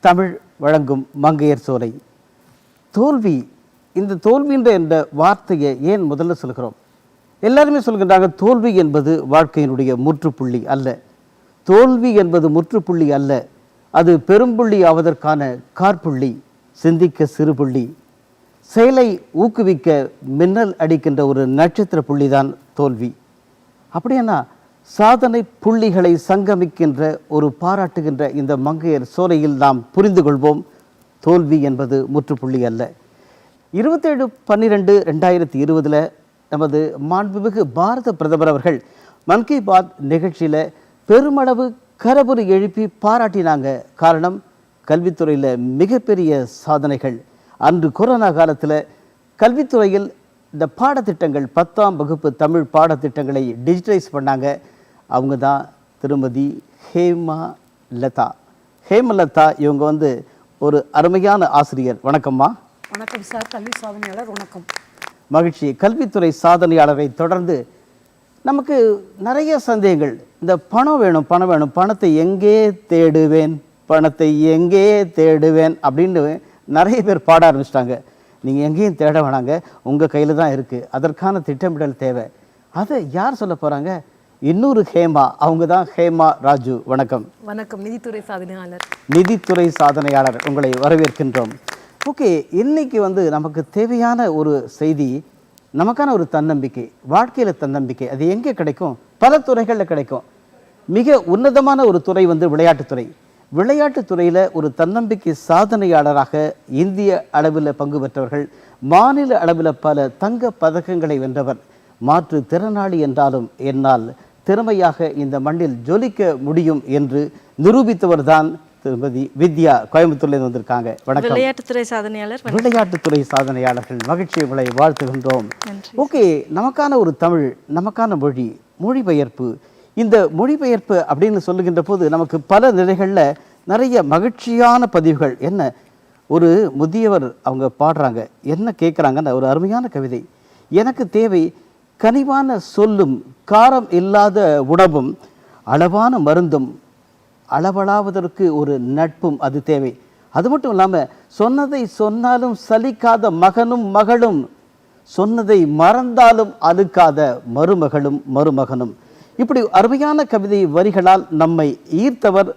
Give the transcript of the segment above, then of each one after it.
தமிழ் வழங்கும் மங்கையர் சோலை. தோல்வி, இந்த தோல்வின்ற என்ற வார்த்தையை ஏன் முதல்ல சொல்கிறோம்? எல்லாருமே சொல்கின்றாங்க தோல்வி என்பது வாழ்க்கையினுடைய முற்றுப்புள்ளி அல்ல, தோல்வி என்பது முற்றுப்புள்ளி அல்ல, அது பெரும்புள்ளி ஆவதற்கான காற்புள்ளி, சிந்திக்க சிறுபுள்ளி, செயலை ஊக்குவிக்க மின்னல் அடிக்கின்ற ஒரு நட்சத்திர புள்ளி தான் தோல்வி. அப்படின்னா சாதனை புள்ளிகளை சங்கமிக்கின்ற ஒரு பாராட்டுகின்ற இந்த மங்கையர் சோலையில் நாம் புரிந்து கொள்வோம், தோல்வி என்பது முற்றுப்புள்ளி அல்ல. 27/12/2020 நமது மாண்புமிகு பாரத பிரதமர் அவர்கள் மன் கி பாத் நிகழ்ச்சியில் பெருமளவு கரபுரி எழுப்பி பாராட்டினாங்க. காரணம், கல்வித்துறையில் மிகப்பெரிய சாதனைகள். அன்று கொரோனா காலத்தில் கல்வித்துறையில் இந்த பாடத்திட்டங்கள் 10ஆம் வகுப்பு தமிழ் பாடத்திட்டங்களை டிஜிட்டலைஸ் பண்ணாங்க. அவங்க தான் திருமதி ஹேமலதா. இவங்க ஒரு அருமையான ஆசிரியர். வணக்கம்மா. வணக்கம் சார். கல்வி சாதனையாளர். வணக்கம். மகிழ்ச்சி. கல்வித்துறை சாதனையாளரை தொடர்ந்து நமக்கு நிறைய சந்தேகங்கள். இந்த பணம் வேணும், பணம் வேணும், பணத்தை எங்கே தேடுவேன், பணத்தை எங்கே தேடுவேன் அப்படின்னு நிறைய பேர் பாட ஆரம்பிச்சிட்டாங்க. நீங்கள் எங்கேயும் தேட வேணாங்க, உங்கள் கையில் தான் இருக்குது. அதற்கான திட்டமிடல் தேவை. அதை யார் சொல்ல போகிறாங்க? இன்னொரு ஹேமா, அவங்க தான் ஹேமா ராஜு. வணக்கம். வணக்கம். நிதித்துறை சாதனையாளர். நிதித்துறை சாதனையாளர், உங்களை வரவேற்கின்றோம். ஓகே, இன்னைக்கு நமக்கு தேவையான ஒரு செய்தி, நமக்கான ஒரு தன்னம்பிக்கை, வாழ்க்கையில் தன்னம்பிக்கை. அது எங்கே கிடைக்கும்? பல துறைகளில் கிடைக்கும். மிக உன்னதமான ஒரு துறை விளையாட்டுத்துறை. விளையாட்டுத்துறையில் ஒரு தன்னம்பிக்கை சாதனையாளராக இந்திய அளவில் பங்கு பெற்றவர்கள், மாநில அளவில் பல தங்க பதக்கங்களை வென்றவர். மாற்று திறனாளி என்றாலும் என்னால் திறமையாக இந்த மண்ணில் ஜொலிக்க முடியும் என்று நிரூபித்தவர் தான் திருமதி வித்யா. கோயம்புத்தூர்லேருந்து வந்திருக்காங்க. வணக்கம். விளையாட்டுத்துறை சாதனையாளர். விளையாட்டுத்துறை சாதனையாளர்கள், மகிழ்ச்சி, உங்களை வாழ்த்துகின்றோம். ஓகே, நமக்கான ஒரு தமிழ், நமக்கான மொழி, மொழிபெயர்ப்பு. இந்த மொழிபெயர்ப்பு அப்படின்னு சொல்லுகின்ற போது நமக்கு பல நிலைகளில் நிறைய மகிழ்ச்சியான பதிவுகள். என்ன, ஒரு முதியவர் அவங்க பாடுறாங்க, என்ன கேட்குறாங்கன்னு ஒரு அருமையான கவிதை. எனக்கு தேவை கனிவான சொல்லும், காரம் இல்லாத உணவும், அளவான மருந்தும், அளவளாவதற்கு ஒரு நட்பும் அது தேவை. அது மட்டும் இல்லாமல் சொன்னதை சொன்னாலும் சலிக்காத மகனும் மகளும், சொன்னதை மறந்தாலும் அழுக்காத மருமகளும் மருமகனும். இப்படி அருமையான கவிதை வரிகளால் நம்மை ஈர்த்தவர்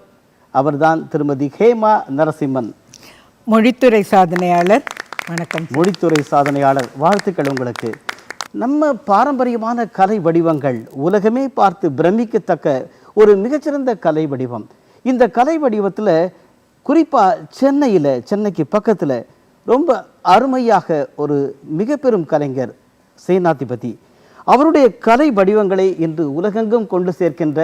அவர்தான் திருமதி ஹேமா நரசிம்மன். மொழித்துறை சாதனையாளர். வணக்கம். மொழித்துறை சாதனையாளர், வாழ்த்துக்கள் உங்களுக்கு. நம்ம பாரம்பரியமான கலை வடிவங்கள் உலகமே பார்த்து பிரமிக்கத்தக்க ஒரு மிகச்சிறந்த கலை வடிவம். இந்த கலை வடிவத்தில் குறிப்பாக சென்னைக்கு பக்கத்தில் ரொம்ப அருமையாக ஒரு மிக பெரும் கலைஞர் சேனாதிபதி, அவருடைய கலை வடிவங்களை இன்று உலகெங்கும் கொண்டு சேர்க்கின்ற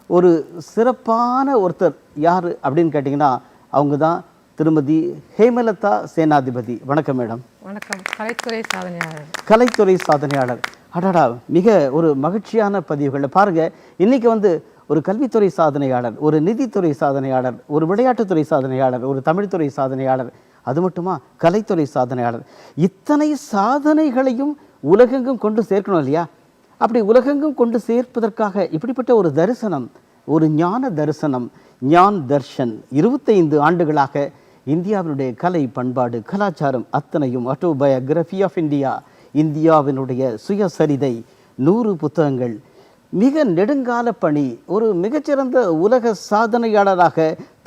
ஒரு சிறப்பான ஒருத்தர் யார் அப்படின்னு கேட்டிங்கன்னா அவங்க தான் திருமதி ஹேமலதா சேனாதிபதி. வணக்கம் மேடம். வணக்கம். கலைத்துறை சாதனையாளர். கலைத்துறை சாதனையாளர். அடாடா, மிக ஒரு மகிழ்ச்சியான பதிவுகளை பாருங்கள். இன்றைக்கி ஒரு கல்வித்துறை சாதனையாளர், ஒரு நிதித்துறை சாதனையாளர், ஒரு விளையாட்டுத்துறை சாதனையாளர், ஒரு தமிழ்துறை சாதனையாளர், அது மட்டுமா கலைத்துறை சாதனையாளர். இத்தனை சாதனைகளையும் உலகெங்கும் கொண்டு சேர்க்கணும் இல்லையா? அப்படி உலகெங்கும் கொண்டு சேர்ப்பதற்காக இப்படிப்பட்ட ஒரு தரிசனம், ஒரு ஞான தரிசனம், ஞான் தர்ஷன் 25 ஆண்டுகளாக இந்தியாவினுடைய கலை, பண்பாடு, கலாச்சாரம் அத்தனையும், ஆட்டோபயோகிராஃபி ஆஃப் இந்தியா, இந்தியாவினுடைய சுயசரிதை, 100 புத்தகங்கள், மிக நெடுங்கால பணி, ஒரு மிகச்சிறந்த உலக சாதனையாளராக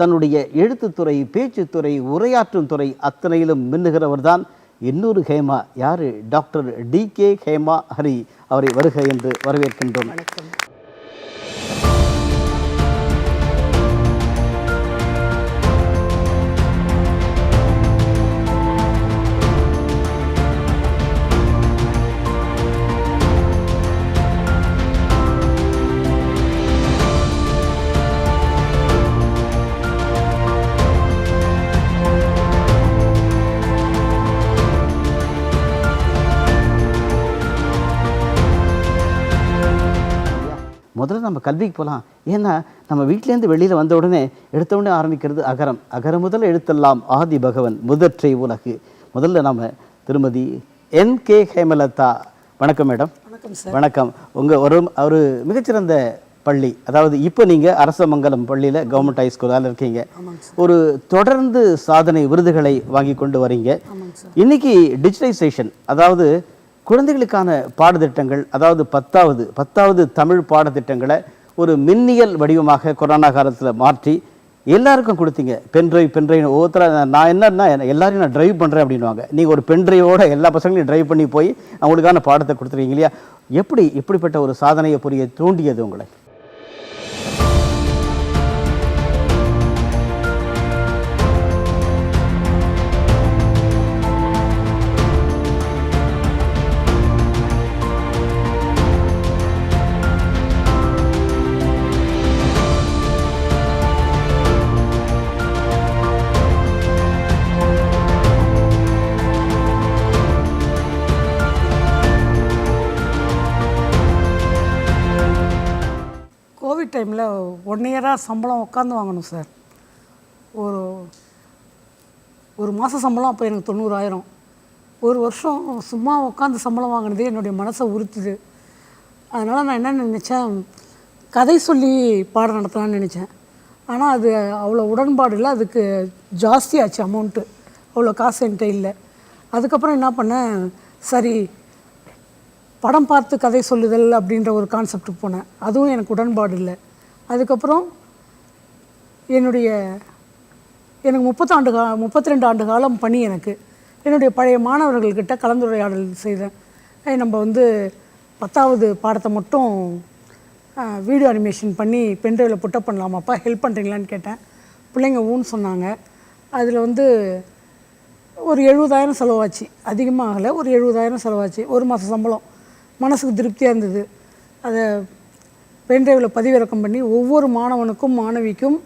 தன்னுடைய எழுத்துத்துறை, பேச்சுத்துறை, உரையாற்றும் துறை அத்தனையிலும் மின்னுகிறவர் தான் இன்னொரு ஹேமா. யாரு? Doctor DK Hema Hari. அவரை வருக என்று வரவேற்கின்றோம். வணக்கம். முதல்ல நம்ம கல்விக்கு போகலாம். ஏன்னா நம்ம வீட்டிலேருந்து வெளியில் வந்த உடனே எடுத்த உடனே ஆரம்பிக்கிறது அகரம். அகரம் முதல் எழுத்தெல்லாம் ஆதி பகவன் முதற்றை உலகு. முதல்ல நம்ம திருமதி NK ஹேமலதா. வணக்கம் மேடம். வணக்கம் சார். வணக்கம். உங்கள் ஒரு மிகச்சிறந்த பள்ளி, அதாவது இப்போ நீங்கள் அரசமங்கலம் பள்ளியில் கவர்மெண்ட் ஹைஸ்கூலால் இருக்கீங்க. ஒரு தொடர்ந்து சாதனை விருதுகளை வாங்கி கொண்டு வரீங்க. இன்னைக்கு டிஜிட்டலைசேஷன், அதாவது குழந்தைகளுக்கான பாடத்திட்டங்கள், அதாவது 10வது தமிழ் பாடத்திட்டங்களை ஒரு மின்னியல் வடிவமாக கொரோனா காலத்தில் மாற்றி எல்லாருக்கும் கொடுத்தீங்க. பென்ட்ரைவ் ஒவ்வொருத்தர நான் என்னன்னா எல்லாரையும் நான் டிரைவ் பண்ணுறேன் அப்படின்வாங்க. நீங்கள் ஒரு பென்ட்ரைவோட எல்லா பசங்களையும் டிரைவ் பண்ணி போய் அவங்களுக்கான பாடத்தை கொடுத்துருக்கீங்க இல்லையா? இப்படிப்பட்ட ஒரு சாதனையை புரிய தூண்டியது உங்களை? கோவிட் டைமில் 1 இயராக சம்பளம் உட்காந்து வாங்கணும் சார். ஒரு மாத சம்பளம் அப்போ எனக்கு 90,000. ஒரு வருஷம் சும்மா உட்காந்து சம்பளம் வாங்கினதே என்னுடைய மனசை உறுத்துது. அதனால் நான் என்ன நினச்சேன், கதை சொல்லி பாடம் நடத்தலான்னு நினச்சேன். ஆனால் அது அவ்வளோ உடன்பாடு இல்லை, அதுக்கு ஜாஸ்தியாச்சு அமௌண்ட்டு, அவ்வளோ காசு என்கிட்ட இல்லை. அதுக்கப்புறம் என்ன பண்ணேன், சரி படம் பார்த்து கதை சொல்லுதல் அப்படின்ற ஒரு கான்செப்டுக்கு போனேன். அதுவும் எனக்கு உடன்பாடு இல்லை. அதுக்கப்புறம் எனக்கு 32 ஆண்டு காலம் பணி. எனக்கு என்னுடைய பழைய மாணவர்கள்கிட்ட கலந்துரையாடல் செய்தேன். நம்ம வந்து 10வது பாடத்தை மட்டும் வீடியோ அனிமேஷன் பண்ணி பென்ட்ரைவில் புட்டப் பண்ணலாமாப்பா, ஹெல்ப் பண்ணுறீங்களான்னு கேட்டேன். பிள்ளைங்க ஊன்னு சொன்னாங்க. அதில் வந்து ஒரு 70,000 செலவாச்சு, அதிகமாக ஆகலை, ஒரு 70,000 செலவாச்சு. ஒரு மாத சம்பளம். மனசுக்கு திருப்தியாக இருந்தது. அதை பென்ட்ரைவில் பதிவிறக்கம் பண்ணி ஒவ்வொரு மாணவனுக்கும் மாணவிக்கும்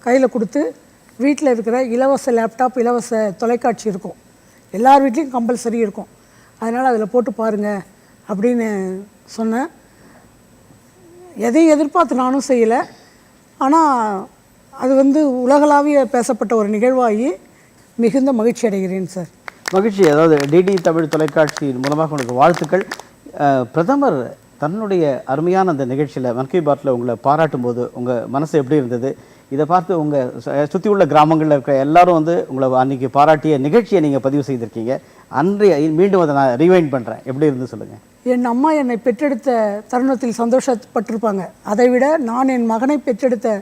கையில் கொடுத்து, வீட்டில் இருக்கிற இலவச லேப்டாப், இலவச தொலைக்காட்சி இருக்கும், எல்லார் வீட்லேயும் கம்பல்சரி இருக்கும், அதனால் அதில் போட்டு பாருங்கள் அப்படின்னு சொன்னேன். எதையும் எதிர்பார்த்து நானும் செய்யலை. ஆனால் அது வந்து உலகளாவிய பேசப்பட்ட ஒரு நிகழ்வாகி மிகுந்த மகிழ்ச்சி அடைகிறேன் சார். மகிழ்ச்சி. அதாவது டிடி தமிழ் தொலைக்காட்சியின் மூலமாக உங்களுக்கு வாழ்த்துக்கள். பிரதமர் தன்னுடைய அருமையான அந்த நிகழ்ச்சியில் மன் கி பாத்தில் உங்களை பாராட்டும் போது உங்கள் மனசு எப்படி இருந்தது? இதை பார்த்து உங்கள் சுற்றி உள்ள கிராமங்களில் இருக்கிற எல்லாரும் வந்து உங்களை அன்றைக்கி பாராட்டிய நிகழ்ச்சியை நீங்கள் பதிவு செய்திருக்கீங்க. மீண்டும் அதை நான் ரீவைண்ட் பண்ணுறேன், எப்படி இருந்து சொல்லுங்கள். என் அம்மா என்னை பெற்றெடுத்த தருணத்தில் சந்தோஷப்பட்டிருப்பாங்க. அதை விட நான் என் மகனை பெற்றெடுத்த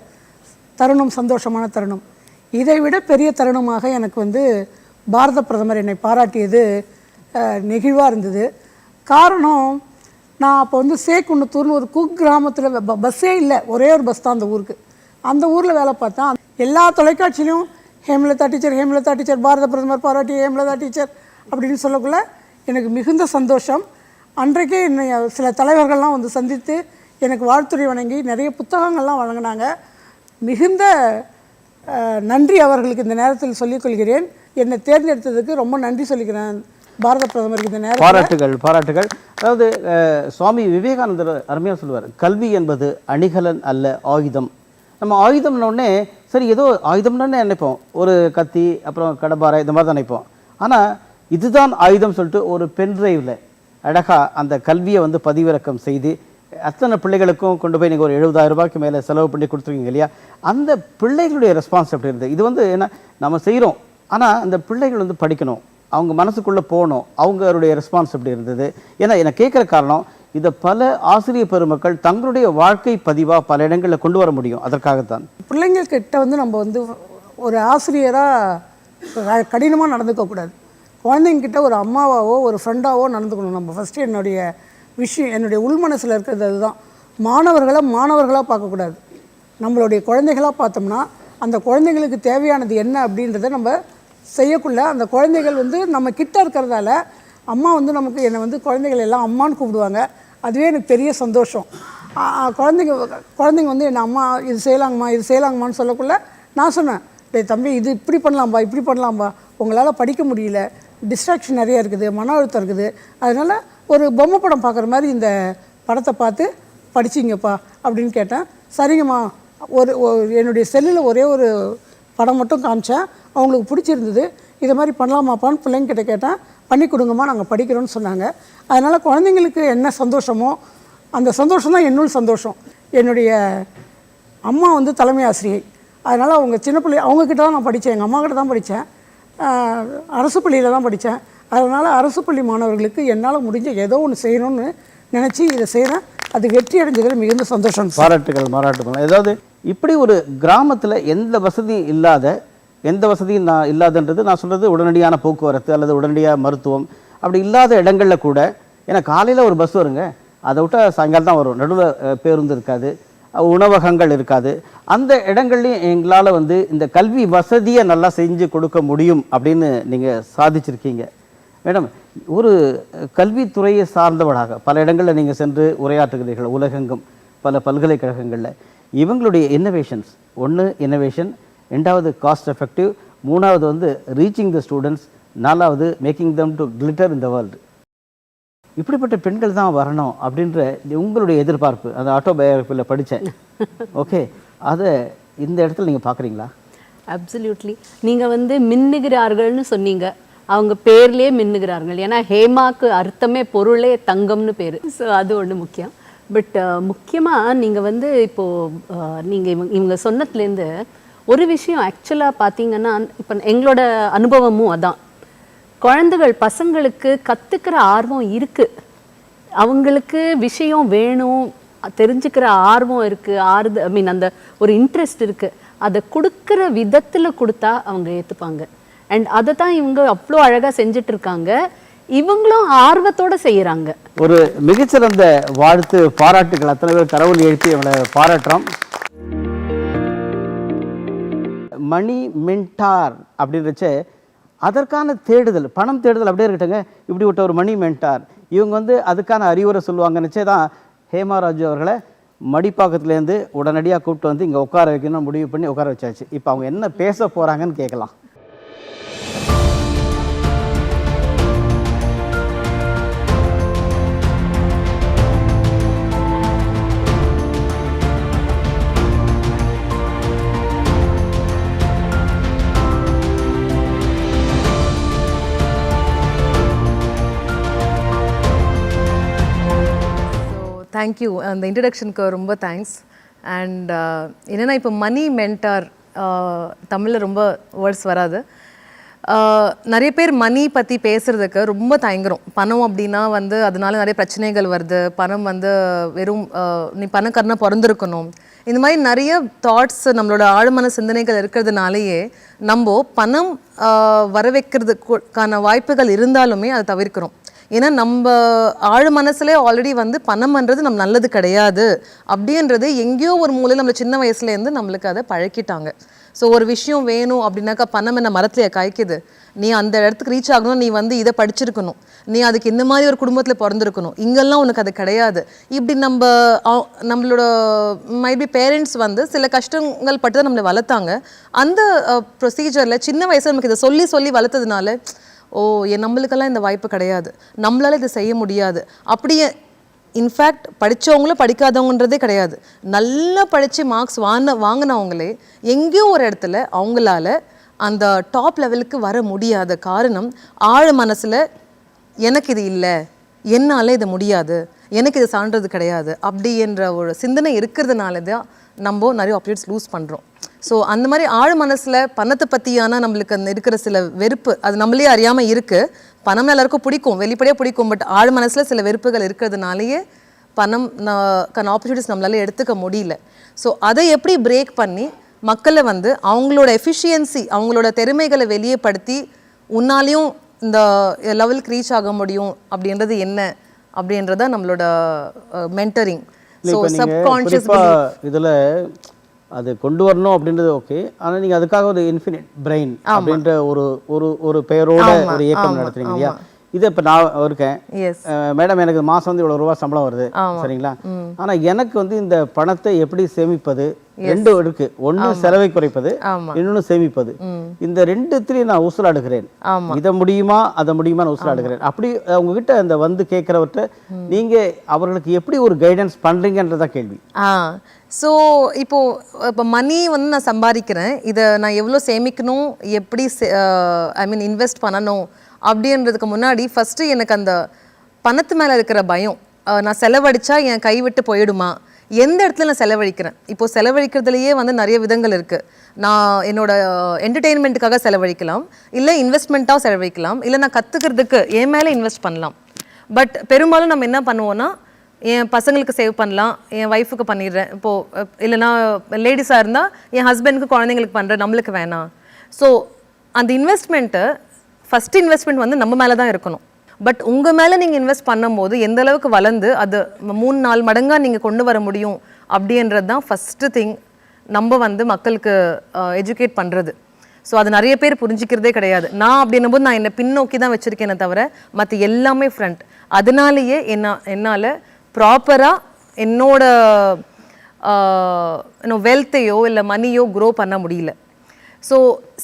தருணம் சந்தோஷமான தருணம். இதை விட பெரிய தருணமாக எனக்கு வந்து பாரத பிரதமர் என்னை பாராட்டியது நெகிழ்வாக இருந்தது. காரணம், நான் அப்போ வந்து சேக்குன்னத்தூர்னு ஒரு கிராமத்தில் பஸ்ஸே இல்லை, ஒரே ஒரு பஸ் தான் அந்த ஊருக்கு. அந்த ஊரில் வேலை பார்த்தேன். எல்லா தொலைக்காட்சியிலையும் ஹேமலதா டீச்சர், பாரத பிரதமர் பாராட்டி ஹேமலதா டீச்சர் அப்படின்னு சொல்லக்குள்ள எனக்கு மிகுந்த சந்தோஷம். அன்றைக்கே என்னை சில தலைவர்கள்லாம் வந்து சந்தித்து எனக்கு வாழ்த்துறை வழங்கி நிறைய புத்தகங்கள்லாம் வழங்கினாங்க. மிகுந்த நன்றி அவர்களுக்கு இந்த நேரத்தில் சொல்லிக்கொள்கிறேன். என்னை தேர்ந்தெடுத்ததுக்கு ரொம்ப நன்றி சொல்லிக்கிறேன் பாரத பிரதமருக்கு இந்த நேரம். பாராட்டுகள். அதாவது சுவாமி விவேகானந்தர் அருமையாக சொல்லுவார், கல்வி என்பது அணிகலன் அல்ல ஆயுதம். நம்ம ஆயுதம்னோடனே சரி ஏதோ ஆயுதம்னு நினைப்போம், ஒரு கத்தி அப்புறம் கடப்பாரை இந்த மாதிரி தான் நினைப்போம். ஆனால் இதுதான் ஆயுதம் சொல்லிட்டு ஒரு பென்ட்ரைவில் அழகாக அந்த கல்வியை வந்து பதிவிறக்கம் செய்து அத்தனை பிள்ளைகளுக்கும் கொண்டு போய் நீங்கள் ஒரு 70,000 ரூபாய்க்கு மேலே செலவு பண்ணி கொடுத்துருக்கீங்க இல்லையா? அந்த பிள்ளைகளுடைய ரெஸ்பான்ஸ் எப்படி இருந்தது? இது வந்து என்ன நம்ம செய்கிறோம், ஆனால் அந்த பிள்ளைகள் வந்து படிக்கணும், அவங்க மனசுக்குள்ளே போகணும், அவங்களுடைய ரெஸ்பான்ஸ் எப்படி இருந்தது? ஏன்னா என்னை கேட்குற காரணம், இதை பல ஆசிரியர் பெருமக்கள் தங்களுடைய வாழ்க்கை பதிவாக பல இடங்களில் கொண்டு வர முடியும், அதற்காகத்தான். பிள்ளைங்கள்கிட்ட வந்து நம்ம வந்து ஒரு ஆசிரியராக கடினமாக நடந்துக்கக்கூடாது. குழந்தைங்கிட்ட ஒரு அம்மாவாவோ ஒரு ஃப்ரெண்டாவோ நடந்துக்கணும். நம்ம ஃபஸ்ட்டு என்னுடைய உள்மனசில் இருக்கிறது அதுதான். மாணவர்களாக பார்க்கக்கூடாது, நம்மளுடைய குழந்தைகளாக பார்த்தோம்னா அந்த குழந்தைங்களுக்கு தேவையானது என்ன அப்படின்றத நம்ம செய்யக்குள்ள அந்த குழந்தைகள் வந்து நம்ம கிட்ட இருக்கிறதால அம்மா வந்து நமக்கு என்னை வந்து குழந்தைகள் எல்லாம் அம்மான்னு கூப்பிடுவாங்க. அதுவே எனக்கு பெரிய சந்தோஷம். குழந்தைங்க வந்து என்னை அம்மா இது செய்யலாங்கம்மான்னு சொல்லக்குள்ள நான் சொன்னேன், டேய் தம்பி இது இப்படி பண்ணலாம்பா, உங்களால் படிக்க முடியல, டிஸ்ட்ராக்ஷன் நிறையா இருக்குது, மன அழுத்தம் இருக்குது, அதனால் ஒரு பொம்மை படம் பார்க்குற மாதிரி இந்த படத்தை பார்த்து படிச்சிங்கப்பா அப்படின்னு கேட்டேன். சரிங்கம்மா, என்னுடைய செல்லில் ஒரே ஒரு படம் மட்டும் காமிச்சேன், அவங்களுக்கு பிடிச்சிருந்தது, இதை மாதிரி பண்ணலாமாப்பான்னு பிள்ளைங்கிட்ட கேட்டேன். பண்ணி கொடுங்கம்மா, நாங்கள் படிக்கிறோன்னு சொன்னாங்க. அதனால் குழந்தைங்களுக்கு என்ன சந்தோஷமோ அந்த சந்தோஷம் தான் என்னுள் சந்தோஷம். என்னுடைய அம்மா வந்து தலைமை ஆசிரியை, அதனால் அவங்க சின்ன பிள்ளை அவங்கக்கிட்ட தான் நான் படித்தேன், எங்கள் அம்மா கிட்ட தான் படித்தேன், அரசு பள்ளியில் தான் படித்தேன். அதனால் அரசு பள்ளி மாணவர்களுக்கு என்னால் முடிஞ்ச ஏதோ ஒன்று செய்யணும்னு நினச்சி இதை செய்கிறேன். அது வெற்றி அடைஞ்சதில் மிகுந்த சந்தோஷம். பாராட்டுகள். ஏதாவது இப்படி ஒரு கிராமத்தில் எந்த வசதியும் இல்லாதன்றது நான் சொல்கிறது உடனடியான போக்குவரத்து அல்லது உடனடியாக மருத்துவம் அப்படி இல்லாத இடங்களில் கூட, ஏன்னா காலையில் ஒரு பஸ் வருங்க, அதை விட்டால் சாயங்காலம் தான் வரும், நடுவில் பேருந்து இருக்காது, உணவகங்கள் இருக்காது, அந்த இடங்கள்லையும் எங்களால் வந்து இந்த கல்வி வசதியை நல்லா செஞ்சு கொடுக்க முடியும் அப்படின்னு நீங்கள் சாதிச்சிருக்கீங்க. மேடம், ஒரு கல்வித்துறையை சார்ந்தவளாக பல இடங்களில் நீங்கள் சென்று உரையாற்றுகிறீர்கள், உலகெங்கும் பல பல்கலைக்கழகங்களில். இவங்களுடைய இன்னோவேஷன்ஸ், ஒன்று இன்னோவேஷன், ரெண்டாவது காஸ்ட் எஃபெக்டிவ், மூணாவது வந்து ரீச்சிங் த ஸ்டூடெண்ட்ஸ், நாலாவது making them to glitter in the world. இப்படிப்பட்ட பெண்கள் தான் வரணும் அப்படின்ற உங்களுடைய எதிர்பார்ப்பு, அந்த ஆட்டோபயோகிராஃபியில் படித்தேன். ஓகே, அதை இந்த இடத்துல நீங்கள் பார்க்குறீங்களா? அப்சல்யூட்லி. நீங்கள் வந்து மின்னுகிறார்கள்னு சொன்னீங்க, அவங்க பேர்லேயே மின்னுகிறார்கள். ஏன்னா ஹேமாக்கு அர்த்தமே பொருளே தங்கம்னு பேர். ஸோ அது ஒன்று முக்கியம். பட் முக்கியமாக நீங்கள் வந்து இப்போது நீங்கள் இவங்க சொன்னதுலேருந்து ஒரு விஷயம் ஆக்சுவலாக பார்த்தீங்கன்னா, இப்போ எங்களோட அனுபவமும் அதான், குழந்தைகள் பசங்களுக்கு கற்றுக்கிற ஆர்வம் இருக்குது, அவங்களுக்கு விஷயம் வேணும், தெரிஞ்சுக்கிற ஆர்வம் இருக்குது, அந்த ஒரு இன்ட்ரெஸ்ட் இருக்குது. அதை கொடுக்குற விதத்தில் கொடுத்தா அவங்க ஏற்றுப்பாங்க. அண்ட் அதை தான் இவங்க அவ்வளோ அழகாக செஞ்சுட்டு இருக்காங்க, இவங்களும் ஆர்வத்தோடு செய்கிறாங்க. ஒரு மிகச்சிறந்த வாழ்த்து, பாராட்டுகள். அத்தனை பேர் கடவுள் எழுப்பி அவங்களை பாராட்டுறோம். மணி மென்டார் அப்படின்றச்ச அதற்கான தேடுதல், பணம் தேடுதல் அப்படியே இருக்கட்டுங்க, இப்படி விட்ட ஒரு மணி மென்டார் இவங்க வந்து அதுக்கான அறிவுரை சொல்லுவாங்கன்னுச்சே தான் ஹேமா ராஜு அவர்களை மடிப்பாக்கத்துலேருந்து உடனடியாக கூப்பிட்டு வந்து இங்கே உட்கார வைக்கணும்னு முடிவு பண்ணி உட்கார வச்சாச்சு. இப்போ அவங்க என்ன பேச போகிறாங்கன்னு கேட்கலாம். தேங்க்யூ, அந்த இன்ட்ரடக்ஷனுக்கு ரொம்ப தேங்க்ஸ். அண்ட் என்னென்னா, இப்போ மணி மென்டார் தமிழில் ரொம்ப வேர்ட்ஸ் வராது. நிறைய பேர் மணி பற்றி பேசுகிறதுக்கு ரொம்ப தயங்குறோம். பணம் அப்படின்னா வந்து அதனால நிறைய பிரச்சனைகள் வருது, பணம் வந்து வெறும் நீ பணக்காரனா பிறந்திருக்கணும், இந்த மாதிரி நிறைய தாட்ஸ் நம்மளோட ஆழமான சிந்தனைகள் இருக்கிறதுனாலேயே நம்ம பணம் வர வைக்கிறதுக்கான வாய்ப்புகள் இருந்தாலுமே அதை தவிர்க்கிறோம். ஏன்னா நம்ம ஆழ மனசுல ஆல்ரெடி வந்து பணம்ன்றது நம்ம நல்லது கிடையாது அப்படின்றது எங்கேயோ ஒரு மூலையில் நம்மள சின்ன வயசுலேருந்து நம்மளுக்கு அதை பழக்கிட்டாங்க. ஸோ ஒரு விஷயம் வேணும் அப்படின்னாக்கா பணம் என்ன மரத்துலையே காய்க்குது, நீ அந்த இடத்துக்கு ரீச் ஆகணும், நீ வந்து இதை படிச்சிருக்கணும், நீ அதுக்கு இந்த மாதிரி ஒரு குடும்பத்தில் பிறந்திருக்கணும், இங்கெல்லாம் உனக்கு அது கிடையாது. இப்படி நம்மளோட மைபி பேரண்ட்ஸ் வந்து சில கஷ்டங்கள் பட்டு தான் நம்மளை வளர்த்தாங்க. அந்த ப்ரொசீஜரில் சின்ன வயசில் நமக்கு இதை சொல்லி சொல்லி வளர்த்ததுனால, ஓ நம்மளுக்கெல்லாம் இந்த வாய்ப்பு கிடையாது, நம்மளால இதை செய்ய முடியாது, அப்படியே இன்ஃபேக்ட் படித்தவங்களும் படிக்காதவங்கன்றதே கிடையாது, நல்லா படித்து மார்க்ஸ் வாங்கினவங்களே எங்கேயோ ஒரு இடத்துல அவங்களால அந்த டாப் லெவலுக்கு வர முடியாத காரணம் ஆழ மனசில் எனக்கு இது இல்லை, என்னால் இது முடியாது, எனக்கு இது சான்றது கிடையாது அப்படின்ற ஒரு சிந்தனை இருக்கிறதுனால தான் நம்ம நிறைய ஆப்பர்ச்சுனிட்டிஸ் லூஸ் பண்ணுறோம். ஸோ அந்த மாதிரி ஆழ் மனசில் பணத்தை பற்றியான நம்மளுக்கு அந்த இருக்கிற சில வெறுப்பு, அது நம்மளே அறியாமல் இருக்குது. பணம் எல்லாருக்கும் பிடிக்கும், வெளிப்படையாக பிடிக்கும், பட் ஆழ் மனசில் சில வெறுப்புகள் இருக்கிறதுனாலேயே பணம்க்கான ஆப்பர்ச்சுனிட்டிஸ் நம்மளால எடுத்துக்க முடியல. ஸோ அதை எப்படி பிரேக் பண்ணி மக்களை வந்து அவங்களோட எஃபிஷியன்சி, அவங்களோட திறமைகளை வெளியேப்படுத்தி உன்னாலையும் இந்த லெவலுக்கு ரீச் ஆக முடியும் அப்படின்றது என்ன அப்படின்றத நம்மளோட மென்டரிங். ஸோ சப்கான்ஷியஸ் இதில் அது கொண்டு வரணும் அப்படின்றது ஓகே. ஆனால் நீங்கள் அதுக்காக ஒரு இன்ஃபினிட் பிரெயின் அப்படின்ற ஒரு பெயரோட ஒரு இயக்கம் நடத்துறீங்க இல்லையா? இது இப்போ நான் இருக்கேன் மேடம், எனக்கு மாதம் வந்து இவ்வளோ ரூபா சம்பளம் வருது சரிங்களா, ஆனால் எனக்கு வந்து இந்த பணத்தை எப்படி சேமிப்பது, ரெண்டு இருக்கு, ஒன்று செலவை குறைப்பது, இன்னொன்று சேமிப்பது. இந்த ரெண்டுத்திலையும் நான் ஊசலாடுகிறேன், இதை முடியுமா அதை முடியுமா ஊசலாடுகிறேன். அப்படி உங்ககிட்ட அந்த வந்து கேட்குறவற்றை நீங்கள் அவர்களுக்கு எப்படி ஒரு கைடன்ஸ் பண்ணுறீங்கன்றதா கேள்வி. ஸோ இப்போ மணி வந்து நான் சம்பாதிக்கிறேன், இதை நான் எவ்வளோ சேமிக்கணும், எப்படி இன்வெஸ்ட் பண்ணணும் அப்படின்றதுக்கு முன்னாடி ஃபஸ்ட்டு எனக்கு அந்த பணத்து மேலே இருக்கிற பயம், நான் செலவழிச்சா என் கை விட்டு போயிடுமா, எந்த இடத்துல நான் செலவழிக்கிறேன். இப்போ செலவழிக்கிறதுலையே வந்து நிறைய விதங்கள் இருக்குது. நான் என்னோட என்டர்டெயின்மெண்ட்டுக்காக செலவழிக்கலாம், இல்லை இன்வெஸ்ட்மெண்ட்டாக செலவழிக்கலாம், இல்லை நான் கற்றுக்கிறதுக்கு என் மேலே இன்வெஸ்ட் பண்ணலாம். பட் பெரும்பாலும் நம்ம என்ன பண்ணுவோன்னா, என் பசங்களுக்கு சேவ் பண்ணலாம், என் ஒய்ஃபுக்கு பண்ணிடுறேன். இப்போது இல்லைனா லேடிஸாக இருந்தால் என் ஹஸ்பண்டுக்கு குழந்தைங்களுக்கு பண்ணுறேன், நம்மளுக்கு வேணாம். ஸோ அந்த இன்வெஸ்ட்மெண்ட்டு ஃபஸ்ட் இன்வெஸ்ட்மெண்ட் வந்து நம்ம மேலே தான் இருக்கணும். பட் உங்கள் மேலே நீங்கள் இன்வெஸ்ட் பண்ணும்போது எந்த அளவுக்கு வளர்ந்து அது 3-4 மடங்காக நீங்கள் கொண்டு வர முடியும் அப்படின்றது தான் ஃபஸ்ட்டு திங் நம்ம வந்து மக்களுக்கு எஜுகேட் பண்ணுறது. ஸோ அது நிறைய பேர் புரிஞ்சிக்கிறதே கிடையாது. நான் அப்படின்னும் போது நான் என்னை பின்னோக்கி தான் வச்சுருக்கேனே தவிர மற்ற எல்லாமே ஃப்ரண்ட். அதனாலேயே என்னால் ப்ராப்பராக என்னோட வெல்த்தையோ இல்லை மணியோ க்ரோ பண்ண முடியல. ஸோ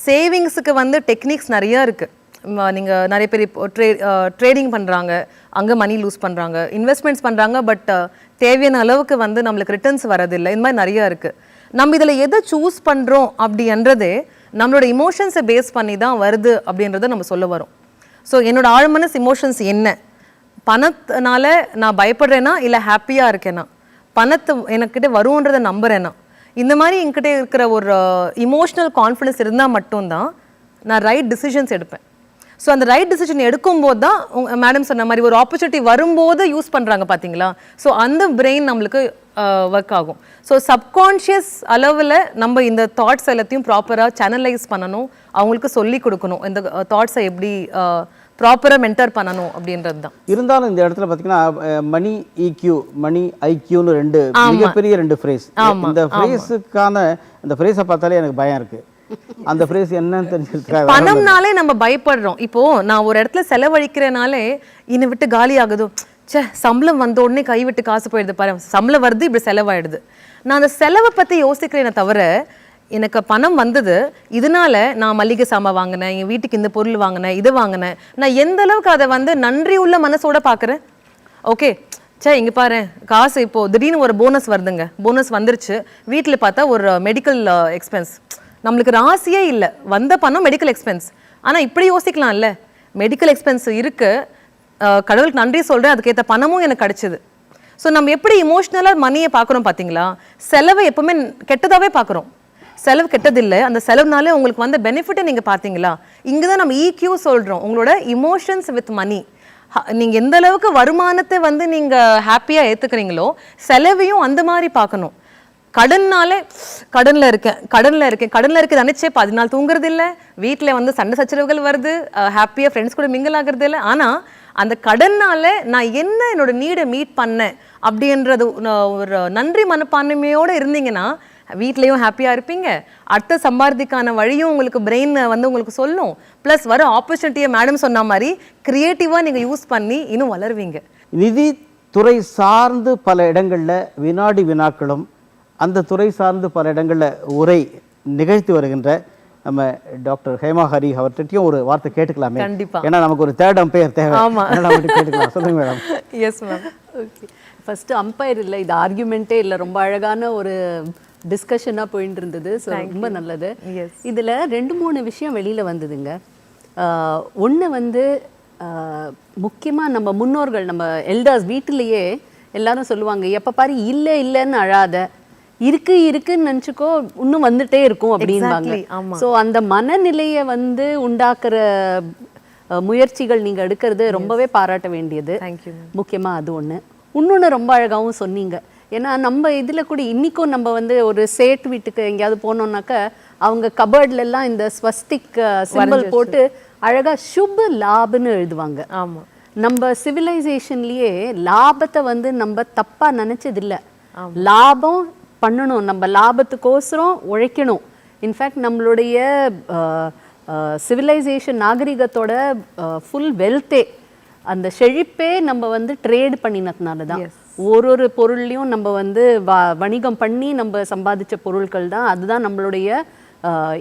சேவிங்ஸுக்கு வந்து டெக்னிக்ஸ் நிறையா இருக்குது. நீங்கள் நிறைய பேர் இப்போ ட்ரேடிங் பண்ணுறாங்க, அங்கே மணி லூஸ் பண்ணுறாங்க, இன்வெஸ்ட்மெண்ட்ஸ் பண்ணுறாங்க, பட் தேவையான அளவுக்கு வந்து நம்மளுக்கு ரிட்டர்ன்ஸ் வரதில்லை. இந்த மாதிரி நிறையா இருக்குது. நம்ம இதில் எதை சூஸ் பண்ணுறோம் அப்படின்றதே நம்மளோட இமோஷன்ஸை பேஸ் பண்ணி தான் வருது அப்படின்றத நம்ம சொல்ல வரோம். ஸோ என்னோட ஆழ்மனஸ் இமோஷன்ஸ் என்ன, பணத்தினால நான் பயப்படுறேன்னா இல்லை ஹாப்பியாக இருக்கேன்னா, பணத்தை எனக்கிட்ட வரும்ன்றதை நம்புறேன்னா, இந்த மாதிரி என்கிட்ட இருக்கிற ஒரு இமோஷ்னல் கான்ஃபிடன்ஸ் இருந்தால் மட்டும்தான் நான் ரைட் டிசிஷன்ஸ் எடுப்பேன். ஸோ அந்த ரைட் டிசிஷன் எடுக்கும்போது தான் மேடம் சொன்ன மாதிரி ஒரு ஆப்பர்ச்சுனிட்டி வரும்போது யூஸ் பண்ணுறாங்க பார்த்தீங்களா. ஸோ அந்த பிரெயின் நம்மளுக்கு ஒர்க் ஆகும். ஸோ சப்கான்ஷியஸ் அளவில் நம்ம இந்த தாட்ஸ் எல்லாத்தையும் ப்ராப்பராக சேனலைஸ் பண்ணணும், அவங்களுக்கு சொல்லி கொடுக்கணும் இந்த தாட்ஸை எப்படி ப்ராப்பராக மென்டர் பண்ணணும் அப்படின்றது தான். இருந்தாலும் இந்த இடத்துல பார்த்தீங்கன்னா மணி இக்யூ, மணி ஐக்யூன்னு மிகப்பெரிய 2 ஃப்ரேஸ். இந்த ஃப்ரேஸுக்கான இந்த ஃப்ரேஸை பார்த்தாலே எனக்கு பயம் இருக்குது. அந்த ஃப்ரேஸ் என்னன்னு தெரிஞ்சிருக்காங்க. பணம்னாலே நம்ம பயப்படுறோம். இப்போ நான் ஒரு இடத்துல செலவழிக்கிறனாலே என்னை விட்டு காலி ஆகுதோ, சே சம்பளம் வந்த உடனே கை விட்டு காசு போயிடுது பாரு, சம்பளம் வருது இப்படி செலவாயிடுது. நான் அந்த செலவை பற்றி யோசிக்கிறேனே தவிர எனக்கு பணம் வந்தது, இதனால நான் மளிகை சாமான் வாங்கினேன், என் வீட்டுக்கு இந்த பொருள் வாங்கினேன், இது வாங்கினேன், நான் எந்த அளவுக்கு அதை வந்து நன்றி உள்ள மனசோட பார்க்குறேன். ஓகே சே இங்கே பாரு காசு இப்போது திடீர்னு ஒரு போனஸ் வருதுங்க, போனஸ் வந்துருச்சு, வீட்டில் பார்த்தா ஒரு மெடிக்கல் எக்ஸ்பென்ஸ், நம்மளுக்கு ராசியே இல்லை, வந்த பணம் மெடிக்கல் எக்ஸ்பென்ஸ். ஆனால் இப்படி யோசிக்கலாம்ல, மெடிக்கல் எக்ஸ்பென்ஸ் இருக்குது, கடவுளுக்கு நன்றி சொல்கிறேன், அதுக்கேற்ற பணமும் எனக்கு கிடச்சிது. ஸோ நம்ம எப்படி இமோஷ்னலாக மணியை பார்க்குறோம் பார்த்தீங்களா. செலவை எப்போவுமே கெட்டதாகவே பார்க்குறோம். செலவு கெட்டதில்லை, அந்த செலவுனாலே உங்களுக்கு வந்த பெனிஃபிட்டை நீங்கள் பார்த்தீங்களா. இங்கே தான் நம்ம ஈக்யூ சொல்கிறோம், உங்களோட இமோஷன்ஸ் வித் மணி. நீங்கள் எந்த அளவுக்கு வருமானத்தை வந்து நீங்கள் ஹாப்பியாக ஏற்றுக்கிறீங்களோ செலவையும் அந்த மாதிரி பார்க்கணும். கடன்னாலே கடனில் இருக்க நினச்சே 10 நாள் தூங்குறது இல்லை, வீட்டில் வந்து சண்டை சச்சரவுகள் வருது, ஹாப்பியாக ஃப்ரெண்ட்ஸ் கூட மிங்கிள் ஆகிறது இல்லை. ஆனால் அந்த கடனால் நான் என்ன என்னோட நீடை மீட் பண்ணேன் அப்படின்றது ஒரு நன்றி மனப்பான்மையோடு இருந்தீங்கன்னா வீட்லேயும் ஹாப்பியாக இருப்பீங்க, அடுத்த சம்பாதிக்கான வழியும் உங்களுக்கு பிரெயின் வந்து உங்களுக்கு சொல்லும், ப்ளஸ் வர ஆப்பர்ச்சுனிட்டியை மேடம் சொன்ன மாதிரி க்ரியேட்டிவாக நீங்கள் யூஸ் பண்ணி இன்னும் வளருவீங்க. நிதித்துறை சார்ந்து பல இடங்களில் வினாடி வினாக்களும் அந்த துறை சார்ந்து பல இடங்களில் உரை நிகழ்த்தி வருகின்ற நம்ம டாக்டர் ஹேமா ஹரி அவர்கிட்டையும் ஒரு வார்த்தை கேட்டுக்கலாமே. கண்டிப்பா. ஏன்னா நமக்கு ஒரு தேர்ட் அம்பையர் தேவை. கேட்டுக்கலாம். சொல்லுங்க madam. Yes ma'am. Okay, first umpire இல்லை, இது ஆர்கியூமெண்ட்டே இல்லை, ரொம்ப அழகான ஒரு டிஸ்கஷனாக போயிட்டு இருந்தது. ஸோ ரொம்ப நல்லது. இதில் 2-3 விஷயம் வெளியில் வந்ததுங்க. ஒன்று வந்து முக்கியமாக நம்ம முன்னோர்கள், நம்ம எல்டர்ஸ் வீட்டிலேயே எல்லாரும் சொல்லுவாங்க, எப்போ பாரு இல்லை இல்லைன்னு அழாத, இருக்குன்னு நினச்சிக்கோ, இன்னும் வந்துட்டே இருக்கும் அப்படின்வாங்க. ஸோ அந்த மனநிலையை வந்து உண்டாக்குற முயற்சிகள் நீங்கள் எடுக்கிறது ரொம்பவே பாராட்ட வேண்டியது. முக்கியமாக அது ஒன்று. இன்னொன்று ரொம்ப அழகாகவும் சொன்னீங்க. ஏன்னா நம்ம இதில் கூட இன்றைக்கும் நம்ம வந்து ஒரு சேட் வீட்டுக்கு எங்கேயாவது போனோம்னாக்க அவங்க கபர்ட்லாம் இந்த ஸ்வஸ்திக் சிம்பிள் போட்டு அழகாக சுப லாபன்னு எழுதுவாங்க. ஆமாம். நம்ம சிவிலைசேஷன்லேயே லாபத்தை வந்து நம்ம தப்பாக நினச்சதில்லை. லாபம் பண்ணணும், நம்ம லாபத்துக்கோசரம் உழைக்கணும். இன்ஃபேக்ட் நம்மளுடைய சிவிலைசேஷன் நாகரிகத்தோட ஃபுல் வெல்த்தே, அந்த செழிப்பே நம்ம வந்து ட்ரேட் பண்ணினதுனால தான். ஒரு பொருள்லையும் நம்ம வந்து வணிகம் பண்ணி நம்ம சம்பாதிச்ச பொருட்கள் தான், அதுதான் நம்மளுடைய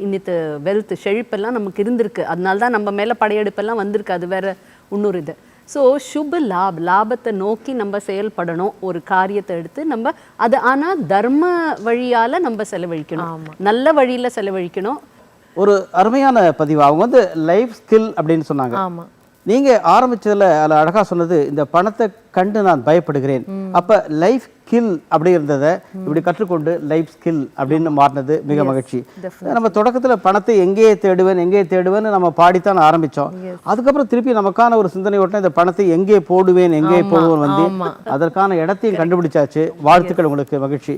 இன்னித்து வெல்த் செழிப்பெல்லாம் நமக்கு இருந்திருக்கு. அதனால தான் நம்ம மேலே படையெடுப்பெல்லாம் வந்திருக்கு. அது வேற இன்னொரு இது. ஸோ சுப லாபத்தை நோக்கி நம்ம செயல்படணும். ஒரு காரியத்தை எடுத்து நம்ம அது, ஆனால் தர்ம வழியால் நம்ம செலவழிக்கணும், நல்ல வழியில் செலவழிக்கணும். ஒரு அருமையான பதிவு. அவங்க வந்து லைஃப் ஸ்கில் அப்படின்னு சொன்னாங்க. ஆமாம். நீங்கள் ஆரம்பித்ததில் அதில் அழகாக சொன்னது இந்த பணத்தை கண்டு நான் பயப்படுகிறேன். அப்போ லைஃப் ஸ்கில் அப்படி இருந்ததை இப்படி கற்றுக்கொண்டு லைஃப் ஸ்கில் அப்படின்னு மாறினது மிக மகிழ்ச்சி. நம்ம தொடக்கத்தில் பணத்தை எங்கே தேடுவேன்னு நம்ம பாடித்தான் ஆரம்பித்தோம். அதுக்கப்புறம் திருப்பி நமக்கான ஒரு சிந்தனை ஓட்டம் இந்த பணத்தை எங்கே போடுவேன் வந்து அதற்கான இடத்தையும் கண்டுபிடிச்சாச்சு. வாழ்த்துக்கள் உங்களுக்கு, மகிழ்ச்சி.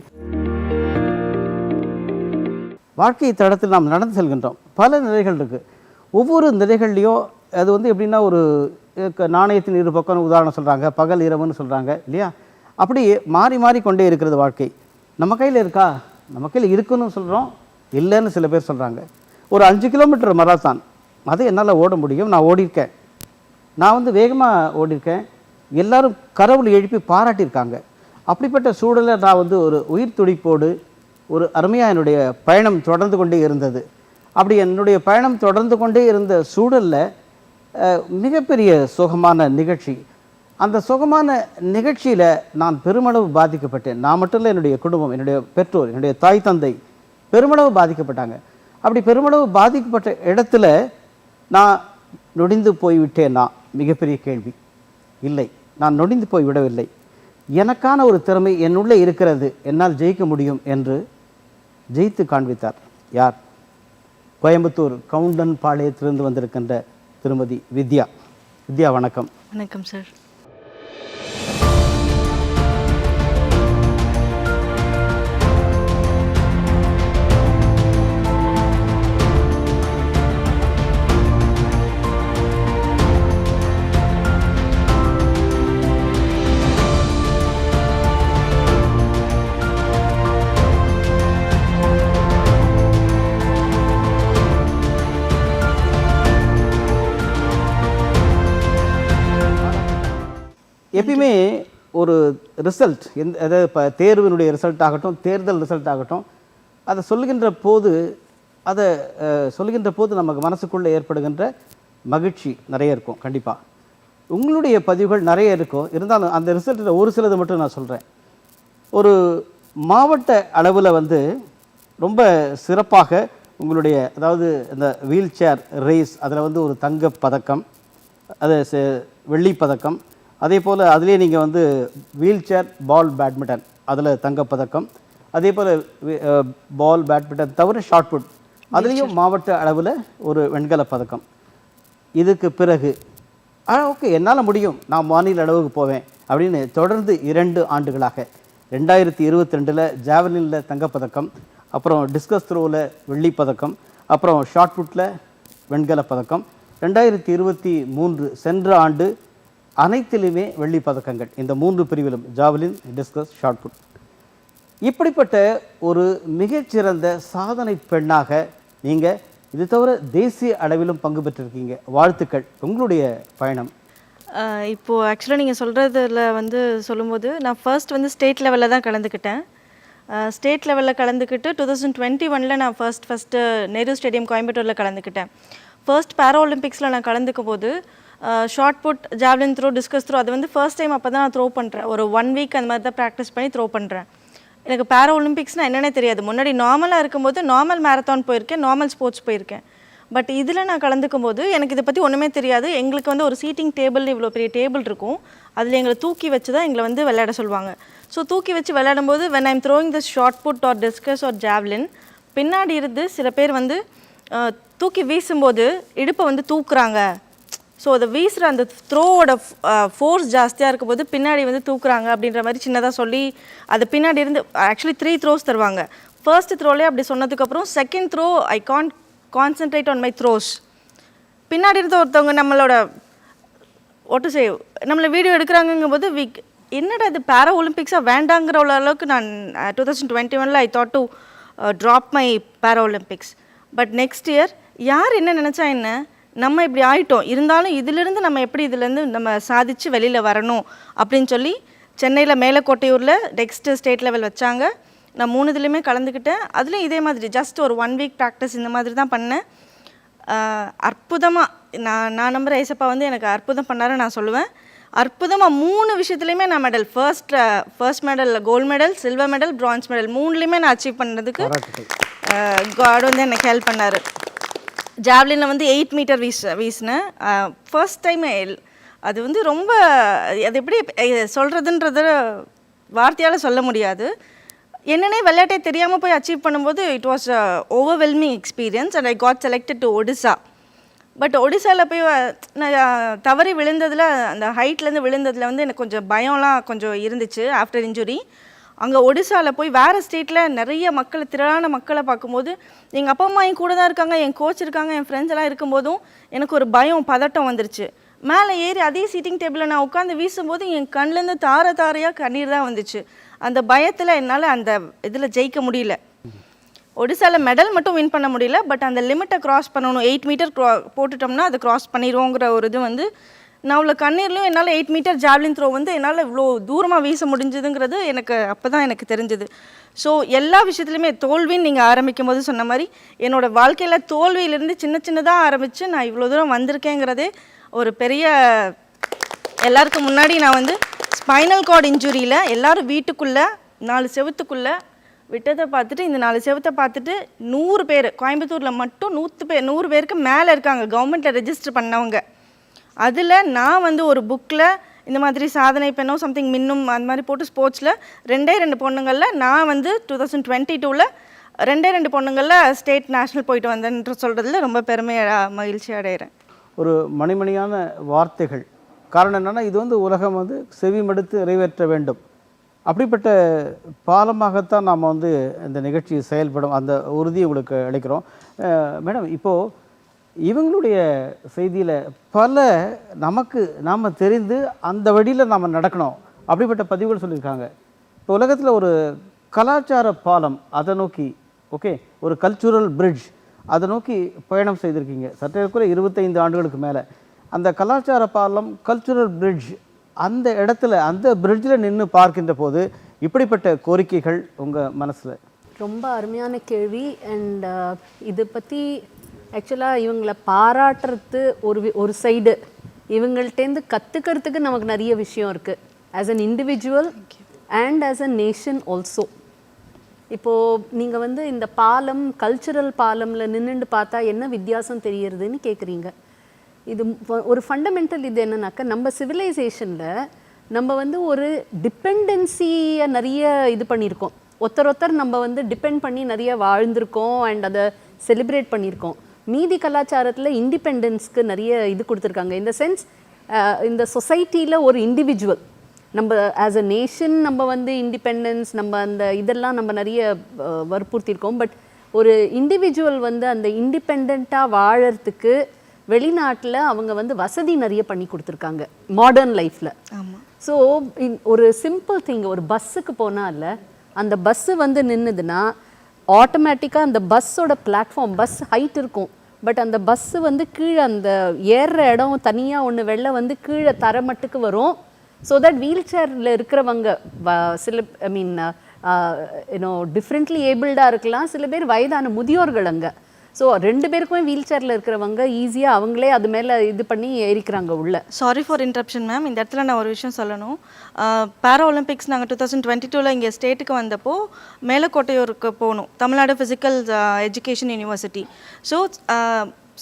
வாழ்க்கை தடத்தில் நாம் நடந்து செல்கின்றோம். பல நிலைகள் இருக்குது. ஒவ்வொரு நிலைகள்லையும் அது வந்து எப்படின்னா ஒரு நாணயத்தின் இரு பக்கம் உதாரணம் சொல்கிறாங்க, பகல் இரவுன்னு சொல்கிறாங்க இல்லையா? அப்படி மாறி மாறி கொண்டே இருக்கிறது வாழ்க்கை. நம்ம கையில் இருக்கா? நம்ம கையில் இருக்குன்னு சொல்கிறோம், இல்லைன்னு சில பேர் சொல்கிறாங்க. ஒரு 5 கிலோமீட்டர் மராத்தான் அது என்னால் ஓட முடியும், நான் ஓடியிருக்கேன். நான் வந்து வேகமாக ஓடியிருக்கேன். எல்லாரும் கடவுள் எழுப்பி பாராட்டியிருக்காங்க. அப்படிப்பட்ட சூழலில் நான் வந்து ஒரு உயிர் துடிப்போடு ஒரு அருமையாக என்னுடைய பயணம் தொடர்ந்து கொண்டே இருந்தது. அப்படி என்னுடைய பயணம் தொடர்ந்து கொண்டே இருந்த சூழலில் மிகப்பெரிய சுகமான நிகழ்ச்சி. அந்த சுகமான நிகழ்ச்சியில் நான் பெருமளவு பாதிக்கப்பட்டேன். நான் மட்டும் இல்லை, என்னுடைய குடும்பம், என்னுடைய பெற்றோர், என்னுடைய தாய் தந்தை பெருமளவு பாதிக்கப்பட்டாங்க. அப்படி பெருமளவு பாதிக்கப்பட்ட இடத்துல நான் நொடிந்து போய்விட்டேன்னா மிகப்பெரிய கேள்வி. இல்லை, நான் நொடிந்து போய் விடவில்லை. எனக்கான ஒரு திறமை என்னுள்ளே இருக்கிறது, என்னால் ஜெயிக்க முடியும் என்று ஜெயித்து காண்பித்தார். யார்? கோயம்புத்தூர் கவுண்டன் பாளையத்திலிருந்து வந்திருக்கின்ற திருமதி வித்யா. வித்யா, வணக்கம். வணக்கம் சார். எப்பயுமே ஒரு ரிசல்ட் அதாவது இப்போ தேர்வினுடைய ரிசல்ட் ஆகட்டும், தேர்தல் ரிசல்ட் ஆகட்டும், அதை சொல்லுகின்ற போது நமக்கு மனசுக்குள்ளே ஏற்படுகின்ற மகிழ்ச்சி நிறைய இருக்கும். கண்டிப்பாக உங்களுடைய பதிவுகள் நிறைய இருக்கும். இருந்தாலும் அந்த ரிசல்ட்டில் ஒரு சிலது மட்டும் நான் சொல்கிறேன். ஒரு மாவட்ட அளவில் வந்து ரொம்ப சிறப்பாக உங்களுடைய, அதாவது இந்த வீல் சேர் ரேஸ், அதில் வந்து ஒரு தங்கப் பதக்கம், அது வெள்ளிப்பதக்கம். அதே போல் அதிலே நீங்கள் வந்து வீல் சேர் பால் பேட்மிண்டன் அதில் தங்கப்பதக்கம், அதே போல் பால் பேட்மிண்டன் தவிர ஷார்ட் புட் அதுலேயும் மாவட்ட அளவில் ஒரு வெண்கலப் பதக்கம். இதுக்கு பிறகு ஓகே, என்னால் முடியும், நான் மாநில அளவுக்கு போவேன் அப்படின்னு தொடர்ந்து 2 ஆண்டுகளாக 2022 ஜாவலினில் தங்கப்பதக்கம், அப்புறம் டிஸ்கஸ் த்ரோவில் வெள்ளிப்பதக்கம், அப்புறம் ஷார்ட் புட்டில் வெண்கலப் பதக்கம். 2023 சென்ற ஆண்டு அனைத்திலுமே வெள்ளி பதக்கங்கள், இந்த 3 பிரிவிலும், ஜாவலின், டிஸ்கஸ், ஷார்ட் புட். இப்படிப்பட்ட ஒரு மிகச்சிறந்த சாதனை பெண்ணாக நீங்கள் இது தவிர தேசிய அளவிலும் பங்கு பெற்றிருக்கீங்க. வாழ்த்துக்கள். உங்களுடைய பயணம் இப்போது ஆக்சுவலாக நீங்கள் சொல்கிறதுல வந்து சொல்லும்போது நான் ஃபர்ஸ்ட் வந்து ஸ்டேட் லெவலில் தான் கலந்துக்கிட்டேன். ஸ்டேட் லெவலில் கலந்துக்கிட்டு 2021 நான் ஃபஸ்ட்டு நேரு ஸ்டேடியம் கோயம்புத்தூரில் கலந்துக்கிட்டேன். ஃபர்ஸ்ட் பேரா ஒலிம்பிக்ஸில் நான் கலந்துக்கும் போது shot put, javelin throw, discus throw அது வந்து ஃபர்ஸ்ட் டைம் அப்போ தான் நான் த்ரோ பண்ணுறேன். ஒரு 1 வீக் அந்த மாதிரி தான் ப்ராக்டிஸ் பண்ணி த்ரோ பண்ணுறேன். எனக்கு பேரா ஒலிம்பிக்ஸ்னால் என்னென்னே தெரியாது. முன்னாடி நார்மலாக இருக்கும்போது நார்மல் மேரத்தான் போயிருக்கேன், நார்மல் ஸ்போர்ட்ஸ் போயிருக்கேன். பட் இதில் நான் கலந்துக்கும் போது எனக்கு இதை பற்றி ஒன்றுமே தெரியாது. எங்களுக்கு வந்து ஒரு சீட்டிங் டேபிள், இவ்வளோ பெரிய டேபிள் இருக்கும், அதில் எங்களை தூக்கி வச்சு தான் எங்களை வந்து விளையாட சொல்லுவாங்க. ஸோ தூக்கி வச்சு விளையாடும்போது when I'm throwing the shot put or discus or javelin, பின்னாடி இருந்து சில பேர் வந்து தூக்கி வீசும்போது இடுப்பை வந்து தூக்குறாங்க. ஸோ அதை வீசுகிற அந்த த்ரோவோட ஃபோர்ஸ் ஜாஸ்தியாக இருக்கும்போது பின்னாடி வந்து தூக்குறாங்க அப்படின்ற மாதிரி சின்னதாக சொல்லி அது பின்னாடி இருந்து ஆக்சுவலி 3 த்ரோஸ் தருவாங்க. ஃபர்ஸ்ட் த்ரோலே அப்படி சொன்னதுக்கப்புறம் second throw I can't concentrate on my throws. பின்னாடி இருந்த ஒருத்தவங்க நம்மளோட ஒட்டு சே நம்மளை வீடியோ எடுக்கிறாங்கங்கும் போது என்னடா இது பேரா ஒலிம்பிக்ஸாக வேண்டாங்கிற அளவுக்கு நான் 2021 I thought to drop my பேரா ஒலிம்பிக்ஸ். பட் நெக்ஸ்ட் இயர் யார் என்ன நினச்சா என்ன, நம்ம இப்படி ஆகிட்டோம், இருந்தாலும் இதிலிருந்து நம்ம எப்படி இதிலேருந்து நம்ம சாதித்து வெளியில் வரணும் அப்படின்னு சொல்லி சென்னையில் மேலக்கோட்டையூரில் நெக்ஸ்ட்டு ஸ்டேட் லெவல் வச்சாங்க. நான் 3 இதுலேயுமே கலந்துக்கிட்டேன். அதுலேயும் இதே மாதிரி ஜஸ்ட் ஒரு 1 வீக் ப்ராக்டிஸ் இந்த மாதிரி தான் பண்ணேன். அற்புதமாக நான் நம்புகிற ஏசப்பா வந்து எனக்கு அற்புதம் பண்ணாரு நான் சொல்லுவேன். அற்புதமாக 3 விஷயத்துலையுமே நான் medal, first medal gold medal, silver medal, bronze medal 3லையுமே நான் அச்சீவ் பண்ணுறதுக்கு காட் வந்து எனக்கு ஹெல்ப் பண்ணார். ஜாவ்லினில் வந்து 8 மீட்டர் வீசினேன். First time. அது வந்து ரொம்ப, அது எப்படி சொல்கிறதுன்றத வார்த்தையால் சொல்ல முடியாது. என்னன்னே விளையாட்டே தெரியாமல் போய் அச்சீவ் பண்ணும்போது it was overwhelming experience and I got selected to Odisha. But ஒடிசாவில் போய் நான் தவறி விழுந்ததில், அந்த ஹைட்லேருந்து விழுந்ததில் வந்து எனக்கு கொஞ்சம் பயம்லாம் கொஞ்சம் இருந்துச்சு ஆஃப்டர் இன்ஜுரி. அங்கே ஒடிசாவில் போய் வேறு ஸ்டேட்டில் நிறைய திரளான மக்களை பார்க்கும்போது எங்கள் அப்பா அம்மா என் கூட தான் இருக்காங்க, என் கோச் இருக்காங்க, என் ஃப்ரெண்ட்ஸ் எல்லாம் இருக்கும்போதும் எனக்கு ஒரு பயம், பதட்டம் வந்துருச்சு. மேலே ஏறி அதே சீட்டிங் டேபிளில் நான் உட்காந்து வீசும்போது என் கண்ணிலேருந்து தாரையாக கண்ணீர் தான் வந்துச்சு. அந்த பயத்தில் என்னால் அந்த இதில் ஜெயிக்க முடியல. ஒடிசாவில் மெடல் மட்டும் வின் பண்ண முடியல, பட் அந்த லிமிட்டை க்ராஸ் பண்ணணும். 8 மீட்டர் போட்டுட்டோம்னா அதை க்ராஸ் பண்ணிடுவோங்கிற ஒரு இது வந்து நான் அவ்வளோ கண்ணீர்லையும் என்னால் 8 மீட்டர் ஜாவ்லின் த்ரோ வந்து என்னால் இவ்வளோ தூரமாக வீச முடிஞ்சதுங்கிறது எனக்கு அப்போ தான் எனக்கு தெரிஞ்சுது. ஸோ எல்லா விஷயத்துலையுமே தோல்வின்னு நீங்கள் ஆரம்பிக்கும் போது சொன்ன மாதிரி என்னோடய வாழ்க்கையில் தோல்வியிலேருந்து சின்னதாக ஆரம்பித்து நான் இவ்வளோ தூரம் வந்திருக்கேங்கிறதே ஒரு பெரிய, எல்லாருக்கும் முன்னாடி நான் வந்து ஸ்பைனல் கார்டு இன்ஜுரியில் எல்லோரும் வீட்டுக்குள்ளே 4 செவத்துக்குள்ளே விட்டதை பார்த்துட்டு, இந்த 4 செவத்தை பார்த்துட்டு 100 பேர், கோயம்புத்தூரில் மட்டும் 100 பேருக்கு மேலே இருக்காங்க கவர்மெண்ட்டில் ரெஜிஸ்டர் பண்ணவங்க. அதில் நான் வந்து ஒரு புக்கில் இந்த மாதிரி சாதனை பெண்ணோ சம்திங் மின்னும் அந்த மாதிரி போட்டு ஸ்போர்ட்ஸில் 2 பொண்ணுங்களில் நான் வந்து 2022 2 பொண்ணுங்களில் ஸ்டேட் நேஷ்னல் போயிட்டு வந்தேன்ற சொல்கிறதுல ரொம்ப மகிழ்ச்சி அடைகிறேன். ஒரு மணிமணியான வார்த்தைகள். காரணம் என்னென்னா, இது வந்து உலகம் வந்து செவிமடுத்து நிறைவேற்ற வேண்டும். அப்படிப்பட்ட பாலமாகத்தான் நாம் வந்து இந்த நிகழ்ச்சி செயல்படும், அந்த உறுதியை உங்களுக்கு அளிக்கிறோம். மேடம், இப்போது இவங்களுடைய செய்தியில் பல நாம் தெரிந்து அந்த வழியில் நாம் நடக்கணும் அப்படிப்பட்ட பதிவுகள் சொல்லியிருக்காங்க. இப்போ உலகத்தில் ஒரு கலாச்சார பாலம், அதை நோக்கி ஒரு கல்ச்சுரல் பிரிட்ஜ், அதை நோக்கி பயணம் செய்திருக்கீங்க. சற்றேறக்குறைய 25 ஆண்டுகளுக்கு மேலே. அந்த கலாச்சார பாலம், கல்ச்சுரல் பிரிட்ஜ், அந்த இடத்துல, அந்த பிரிட்ஜில் நின்று பார்க்கின்ற போது இப்படிப்பட்ட கோரிக்கைகள் உங்கள் மனசில்? ரொம்ப அருமையான கேள்வி. அண்ட் இதை பற்றி ஆக்சுவலாக இவங்களை பாராட்டுறது ஒரு சைடு, இவங்கள்ட்டேருந்து கற்றுக்கிறதுக்கு நமக்கு நிறைய விஷயம் இருக்குது as an individual and as a nation also. இப்போது நீங்கள் வந்து இந்த பாலம், கல்ச்சுரல் பாலமில் நின்றுட்டு பார்த்தா என்ன வித்தியாசம் தெரியறதுன்னு கேட்குறீங்க. இது ஒரு ஃபண்டமெண்டல் இது என்னன்னாக்கா, நம்ம சிவிலைசேஷனில் நம்ம வந்து ஒரு டிபெண்டன்சியை நிறைய இது பண்ணியிருக்கோம். ஒருத்தர் நம்ம வந்து டிபெண்ட் பண்ணி நிறைய வாழ்ந்திருக்கோம் அண்ட் அதை செலிப்ரேட் பண்ணியிருக்கோம். மீதி கலாச்சாரத்தில் இண்டிபெண்டன்ஸ்க்கு நிறைய இது கொடுத்துருக்காங்க. இந்த சென்ஸ் இந்த சொசைட்டியில் ஒரு இண்டிவிஜுவல், நம்ம ஆஸ் அ நேஷன் நம்ம வந்து இண்டிபெண்டன்ஸ், நம்ம அந்த இதெல்லாம் நம்ம நிறைய வற்புறுத்தியிருக்கோம். பட் ஒரு இண்டிவிஜுவல் வந்து அந்த இண்டிபெண்ட்டாக வாழறதுக்கு வெளிநாட்டில் அவங்க வந்து வசதி நிறைய பண்ணி கொடுத்துருக்காங்க மாடர்ன் லைஃப்பில். ஸோ ஒரு சிம்பிள் திங், ஒரு பஸ்ஸுக்கு போனால் அந்த பஸ்ஸு வந்து நின்றுதுன்னா ஆட்டோமேட்டிக்காக அந்த பஸ்ஸோட பிளாட்ஃபார்ம், பஸ் ஹைட் இருக்கும், பட் அந்த பஸ்ஸு வந்து கீழே அந்த ஏறுற இடம் தனியாக ஒன்று வெளில வந்து கீழே தரமட்டுக்கு வரும். ஸோ தட் வீல் சேரில் இருக்கிறவங்க சில டிஃப்ரெண்ட்லி ஏபிள்டாக இருக்கலாம், சில பேர் வயதான முதியோர்கள் அங்கே. ஸோ 2 பேருக்குமே வீல் சேரில் இருக்கிறவங்க ஈஸியாக அவங்களே அது மேலே இது பண்ணி ஏறிக்கிறாங்க உள்ள. சாரி ஃபார் இன்டரப்ஷன் மேம், இந்த இடத்துல நான் ஒரு விஷயம் சொல்லணும். பேரா ஒலிம்பிக்ஸ் நாங்கள் 2022 இங்கே ஸ்டேட்டுக்கு வந்தப்போ மேலக்கோட்டையூருக்கு போகணும், Tamil Nadu physical education university. So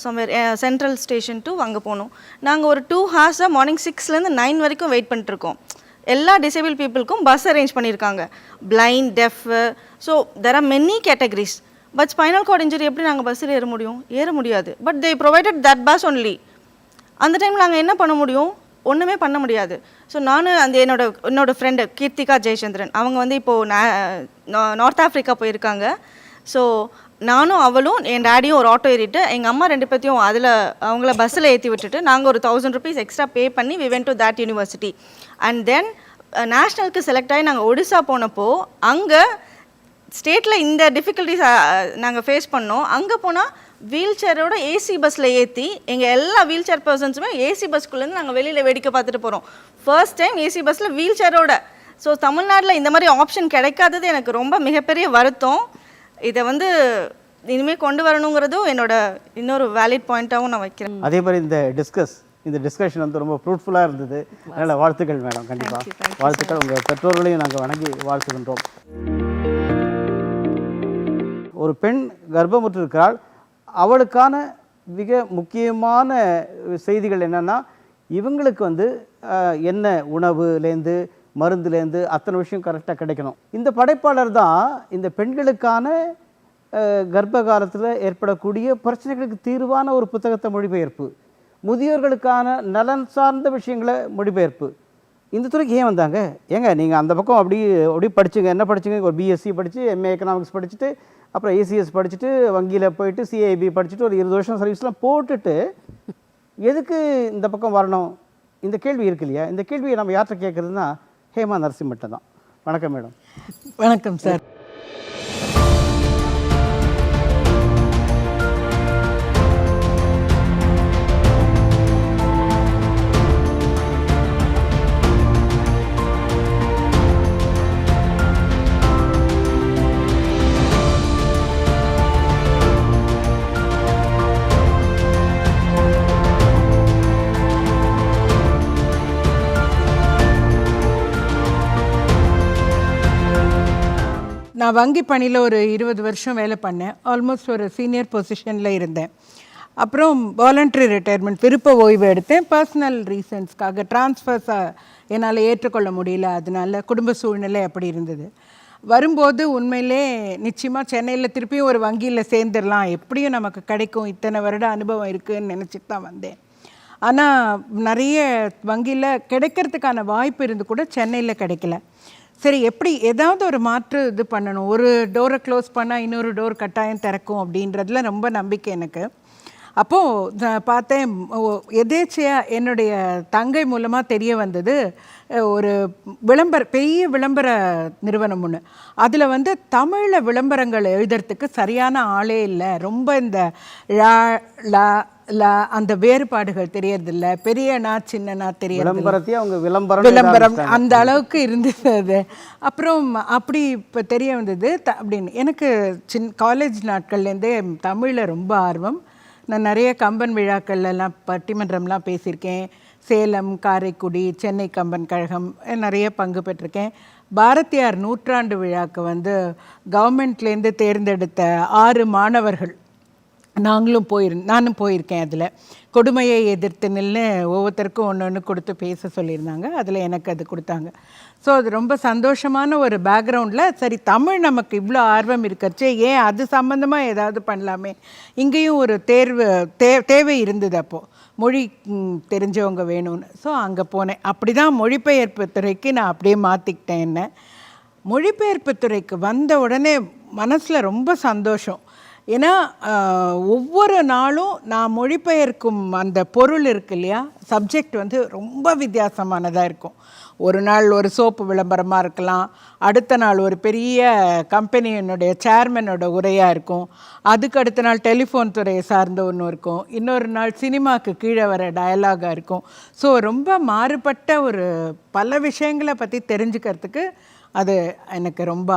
somewhere central station to அங்கே போகணும். நாங்கள் ஒரு 2 hours மார்னிங் 6லேருந்து 9 வரைக்கும் வெயிட் பண்ணிட்டுருக்கோம். எல்லா டிசேபிள் பீப்புளுக்கும் பஸ் அரேஞ்ச் பண்ணியிருக்காங்க, blind, deaf. So there are many categories. But spinal cord injury எப்படி நாங்கள் பஸ்ஸில் ஏற முடியாது. But they provided that bus only. அந்த டைமில் நாங்கள் என்ன பண்ண முடியும்? ஒன்றுமே பண்ண முடியாது. ஸோ நான் அந்த என்னோட ஃப்ரெண்டு கீர்த்திகா ஜெயச்சந்திரன், அவங்க வந்து இப்போது நார்த் ஆஃப்ரிக்கா போயிருக்காங்க. ஸோ நானும் அவளும் என் டேடியும் ஒரு ஆட்டோ ஏறிட்டு எங்கள் அம்மா 2 பேர்த்தையும் அதில் அவங்கள பஸ்ஸில் ஏற்றி விட்டுட்டு நாங்கள் ஒரு 1000 rupees எக்ஸ்ட்ரா பே பண்ணி we went to that university. And then நேஷ்னலுக்கு செலக்ட் ஆகி நாங்கள் ஒடிசா போனப்போ அங்கே ஸ்டேட்டில் இந்த டிஃபிகல்ட்டிஸ் நாங்கள் ஃபேஸ் பண்ணோம். அங்கே போனால் வீல் சேரோட ஏசி பஸ்ஸில் ஏற்றி எங்கள் எல்லா வீல் சேர் பர்சன்ஸுமே ஏசி பஸ்க்குள்ளேருந்து நாங்கள் வெளியில் வேடிக்கை பார்த்துட்டு போகிறோம். ஃபர்ஸ்ட் டைம் ஏசி பஸ்ஸில் வீல் சேரோட. ஸோ தமிழ்நாட்டில் இந்த மாதிரி ஆப்ஷன் கிடைக்காதது எனக்கு ரொம்ப மிகப்பெரிய வருத்தம். இதை வந்து இனிமேல் கொண்டு வரணுங்கிறதும் என்னோட இன்னொரு வேலிட் பாயிண்ட்டாகவும் நான் வைக்கிறேன். அதே மாதிரி இந்த டிஸ்கஷன் வந்து ரொம்ப ஃப்ரூட்ஃபுல்லாக இருந்தது. அதனால் வாழ்த்துக்கள் மேடம், கண்டிப்பாக வாழ்த்துக்கள். உங்கள் பெற்றோர்களையும் நாங்கள் வணங்கி வாழ்த்துகின்றோம். ஒரு பெண் கர்ப்பமுற்றிருக்கிறாள், அவளுக்கான மிக முக்கியமான செய்திகள் என்னென்னா, இவங்களுக்கு வந்து என்ன உணவுலேருந்து மருந்துலேருந்து அத்தனை விஷயம் கரெக்டாக கிடைக்கணும். இந்த படைப்பாளர் தான் இந்த பெண்களுக்கான கர்ப்ப காலத்தில் ஏற்படக்கூடிய பிரச்சனைகளுக்கு தீர்வான ஒரு புத்தகத்தை மொழிபெயர்ப்பு, முதியோர்களுக்கான நலன் சார்ந்த விஷயங்களை மொழிபெயர்ப்பு. இந்த துறைக்கு ஏன் வந்தாங்க? ஏங்க நீங்கள் அந்த பக்கம் அப்படி படிச்சுங்க, என்ன படிச்சுங்க? ஒரு பிஎஸ்சி படித்து எம்ஏ எக்கனாமிக்ஸ் படிச்சுட்டு அப்புறம் ஏசிஎஸ் படிச்சுட்டு வங்கியில் போயிட்டு சிஐபி படிச்சுட்டு ஒரு 20 வருஷம் சர்வீஸ்லாம் போட்டுட்டு எதுக்கு இந்த பக்கம் வரணும்? இந்த கேள்வி இருக்கு இல்லையா? இந்த கேள்வியை நம்ம யார்கிட்ட கேட்குறதுன்னா ஹேமா நரசிம்மட்ட தான். வணக்கம் மேடம். வணக்கம் சார். நான் வங்கி பணியில் ஒரு 20 வருஷம் வேலை பண்ணேன். ஆல்மோஸ்ட் ஒரு சீனியர் பொசிஷனில் இருந்தேன். அப்புறம் வாலண்டரி ரிட்டையர்மெண்ட், விருப்ப ஓய்வு எடுத்தேன். பர்சனல் ரீசன்ஸ்க்காக ட்ரான்ஸ்ஃபர்ஸை என்னால் ஏற்றுக்கொள்ள முடியல. அதனால குடும்ப சூழ்நிலை அப்படி இருந்தது. வரும்போது உண்மையிலே நிச்சயமாக சென்னையில் திருப்பியும் ஒரு வங்கியில் சேர்ந்துடலாம், எப்படியும் நமக்கு கிடைக்கும், இத்தனை வருட அனுபவம் இருக்குதுன்னு நினச்சிட்டு தான் வந்தேன். ஆனால் நிறைய வங்கியில் கிடைக்கிறதுக்கான வாய்ப்பு இருந்து கூட சென்னையில் கிடைக்கல. சரி, எப்படி ஏதாவது ஒரு மாற்று இது பண்ணணும், ஒரு டோரை க்ளோஸ் பண்ணால் இன்னொரு டோர் கட்டாயம் திறக்கும் அப்படின்றதுல ரொம்ப நம்பிக்கை எனக்கு. அப்போது நான் பார்த்தேன், எதேச்சையாக என்னுடைய தங்கை மூலமாக தெரிய வந்தது ஒரு பெரிய விளம்பர நிறுவனம் ஒன்று. அதில் வந்து தமிழில் விளம்பரங்கள் எழுதுறதுக்கு சரியான ஆளே இல்லை. ரொம்ப இந்த அந்த வேறுபாடுகள் தெரியறதில்ல, பெரியனா சின்னனா தெரியறது, விளம்பரம் அந்த அளவுக்கு இருந்தது அது. அப்புறம் அப்படி இப்போ தெரிய வந்தது அப்படின்னு. எனக்கு காலேஜ் நாட்கள்லேருந்தே தமிழில் ரொம்ப ஆர்வம். நான் நிறைய கம்பன் விழாக்கள்லாம் பட்டிமன்றம்லாம் பேசியிருக்கேன். சேலம், காரைக்குடி, சென்னை கம்பன் கழகம் நிறைய பங்கு பெற்றிருக்கேன். பாரதியார் நூற்றாண்டு விழாக்கு வந்து கவர்மெண்ட்லேருந்து தேர்ந்தெடுத்த 6 மாணவர்கள் நானும் போயிருக்கேன். அதில் கொடுமையை எதிர்த்து நின்று ஒவ்வொருத்தருக்கும் ஒன்று கொடுத்து பேச சொல்லியிருந்தாங்க. அதில் எனக்கு அது கொடுத்தாங்க. ஸோ அது ரொம்ப சந்தோஷமான ஒரு பேக்ரவுண்டில், சரி தமிழ் நமக்கு இவ்வளோ ஆர்வம் இருக்கிறச்சே ஏன் அது சம்மந்தமாக ஏதாவது பண்ணலாமே. இங்கேயும் ஒரு தேவை இருந்தது அப்போது, மொழி தெரிஞ்சவங்க வேணும்னு. ஸோ அங்கே போனேன். அப்படி தான் மொழிபெயர்ப்பு துறைக்கு நான் அப்படியே மாற்றிக்கிட்டேன். என்ன மொழிபெயர்ப்பு துறைக்கு வந்த உடனே மனசில் ரொம்ப சந்தோஷம். ஏன்னா ஒவ்வொரு நாளும் நான் மொழிபெயர்க்கும் அந்த பொருள் இருக்கு இல்லையா, சப்ஜெக்ட் வந்து ரொம்ப வித்தியாசமானதாக இருக்கும். ஒரு நாள் ஒரு சோப்பு விளம்பரமாக இருக்கலாம், அடுத்த நாள் ஒரு பெரிய கம்பெனியினுடைய சேர்மனோட உரையாக இருக்கும், அதுக்கு அடுத்த நாள் டெலிஃபோன் துறையை சார்ந்த ஒன்று இருக்கும், இன்னொரு நாள் சினிமாவுக்கு கீழே வர டயலாகாக இருக்கும். ஸோ ரொம்ப மாறுபட்ட ஒரு பல விஷயங்களை பற்றி தெரிஞ்சுக்கிறதுக்கு அது எனக்கு ரொம்ப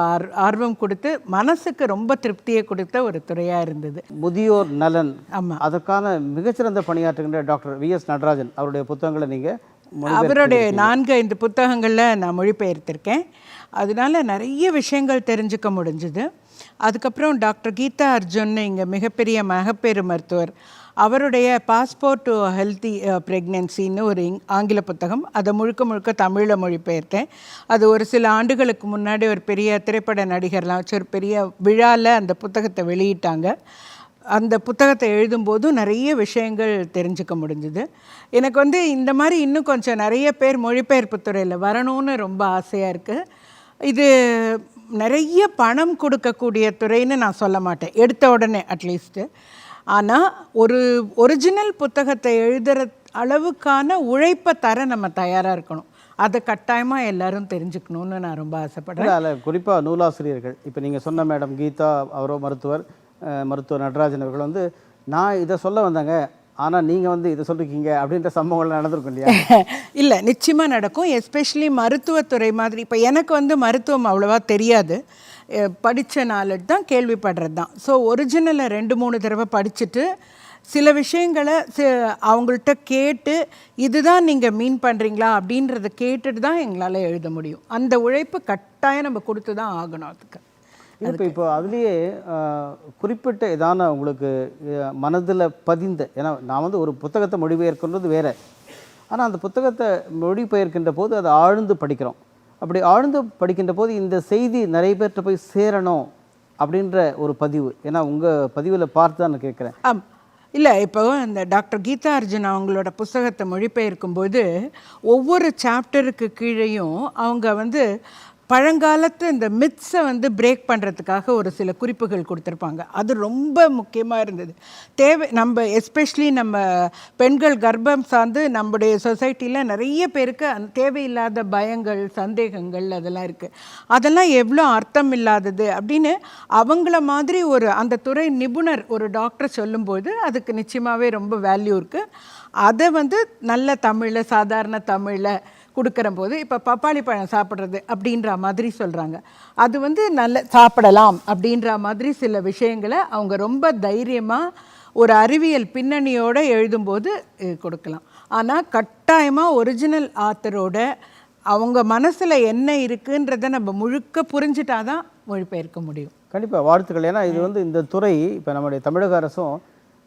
ஆர்வம் கொடுத்து மனசுக்கு ரொம்ப திருப்தியை கொடுத்த ஒரு துறையாக இருந்தது. முதியோர் நலன், ஆமாம், அதற்கான மிகச்சிறந்த பணியாற்றுகின்ற டாக்டர் விஎஸ் நடராஜன் அவருடைய புத்தகங்களை நீங்கள், அவருடைய 4-5 புத்தகங்களில் நான் மொழிபெயர்த்திருக்கேன். அதனால நிறைய விஷயங்கள் தெரிஞ்சுக்க முடிஞ்சுது. அதுக்கப்புறம் டாக்டர் கீதா அர்ஜுன் இங்கே மிகப்பெரிய மகப்பேறு மருத்துவர், அவருடைய பாஸ்போர்ட் டு ஹெல்த்தி ப்ரெக்னென்சின்னு ஒரு ஆங்கில புத்தகம், அதை முழுக்க தமிழில் மொழிபெயர்த்தேன். அது ஒரு சில ஆண்டுகளுக்கு முன்னாடி ஒரு பெரிய திரைப்பட நடிகர்லாம் வச்சு ஒரு பெரிய விழாவில் அந்த புத்தகத்தை வெளியிட்டாங்க. அந்த புத்தகத்தை எழுதும்போது நிறைய விஷயங்கள் தெரிஞ்சுக்க முடிஞ்சுது. எனக்கு வந்து இந்த மாதிரி இன்னும் கொஞ்சம் நிறைய பேர் மொழிபெயர்ப்பு துறையில் வரணும்னு ரொம்ப ஆசையாக இருக்குது. இது நிறைய பணம் கொடுக்கக்கூடிய துறைன்னு நான் சொல்ல மாட்டேன் எடுத்த உடனே அட்லீஸ்ட்டு. ஆனால் ஒரு ஒரிஜினல் புத்தகத்தை எழுதுகிற அளவுக்கான உழைப்பை தர நம்ம தயாராக இருக்கணும். அதை கட்டாயமாக எல்லாரும் தெரிஞ்சுக்கணுன்னு நான் ரொம்ப ஆசைப்படுறேன். அதில் குறிப்பாக நூலாசிரியர்கள், இப்போ நீங்கள் சொன்ன மேடம் கீதா அவரோ மருத்துவர் நடராஜன் அவர்கள் வந்து, நான் இதை சொல்ல வந்தாங்க ஆனால் நீங்கள் வந்து இதை சொல்லிருக்கீங்க அப்படின்ற சம்பவங்கள் நடந்திருக்கும் இல்லையா? இல்லை, நிச்சயமாக நடக்கும். எஸ்பெஷலி மருத்துவத்துறை மாதிரி. இப்போ எனக்கு வந்து மருத்துவம் அவ்வளோவா தெரியாது, படித்த நாலேஜ் தான், கேள்விப்படுறது தான். ஸோ ஒரிஜினலை 2-3 தடவை படிச்சுட்டு சில விஷயங்களை அவங்கள்ட்ட கேட்டு இதுதான் நீங்கள் மீன் பண்ணுறீங்களா அப்படின்றத கேட்டுட்டு தான் எங்களால் எழுத முடியும். அந்த உழைப்பு கட்டாயம் நம்ம கொடுத்து தான் ஆகணும் அதுக்கு. இப்போ அதுலேயே குறிப்பிட்ட ஏதான உங்களுக்கு மனதில் பதிந்த, ஏன்னா நான் வந்து ஒரு புத்தகத்தை மொழிபெயர்க்கின்றது வேற, ஆனால் அந்த புத்தகத்தை மொழிபெயர்க்கின்ற போது அதை ஆழ்ந்து படிக்கிறோம். அப்படி ஆழ்ந்து படிக்கின்ற போது இந்த செய்தி நிறைய பேர்கிட்ட போய் சேரணும் அப்படின்ற ஒரு பதிவு, ஏன்னா உங்கள் பதிவில் பார்த்து தான் நான் கேட்குறேன். இல்லை, இப்போ இந்த டாக்டர் கீதா அர்ஜுன் அவங்களோட புஸ்தகத்தை மொழிபெயர்க்கும்போது ஒவ்வொரு சாப்டருக்கு கீழேயும் அவங்க வந்து பழங்காலத்து இந்த மித்ஸை வந்து பிரேக் பண்ணுறதுக்காக ஒரு சில குறிப்புகள் கொடுத்துருப்பாங்க. அது ரொம்ப முக்கியமாக இருந்தது. நம்ம எஸ்பெஷலி நம்ம பெண்கள் கர்ப்பம் சார்ந்து நம்முடைய சொசைட்டியில் நிறைய பேருக்கு தேவையில்லாத பயங்கள், சந்தேகங்கள் அதெல்லாம் இருக்குது. அதெல்லாம் எவ்வளோ அர்த்தம் இல்லாதது அப்படின்னு அவங்கள மாதிரி ஒரு அந்த துறை நிபுணர் ஒரு டாக்டர் சொல்லும்போது அதுக்கு நிச்சயமாகவே ரொம்ப வேல்யூ இருக்குது. அதை வந்து நல்ல தமிழில், சாதாரண தமிழில் கொடுக்குற போது இப்போ பப்பாளி பழம் சாப்பிட்றது அப்படின்ற மாதிரி சொல்கிறாங்க. அது வந்து நல்ல சாப்பிடலாம் அப்படின்ற மாதிரி சில விஷயங்களை அவங்க ரொம்ப தைரியமாக ஒரு அறிவியல் பின்னணியோடு எழுதும்போது கொடுக்கலாம். ஆனால் கட்டாயமாக ஒரிஜினல் ஆத்தரோட அவங்க மனசில் என்ன இருக்குன்றதை நம்ம முழுக்க புரிஞ்சிட்டாதான் மொழிபெயர்க்க முடியும். கண்டிப்பாக வாழ்த்துக்கள். ஏன்னா இது வந்து இந்த துறை இப்போ நம்முடைய தமிழக அரசும்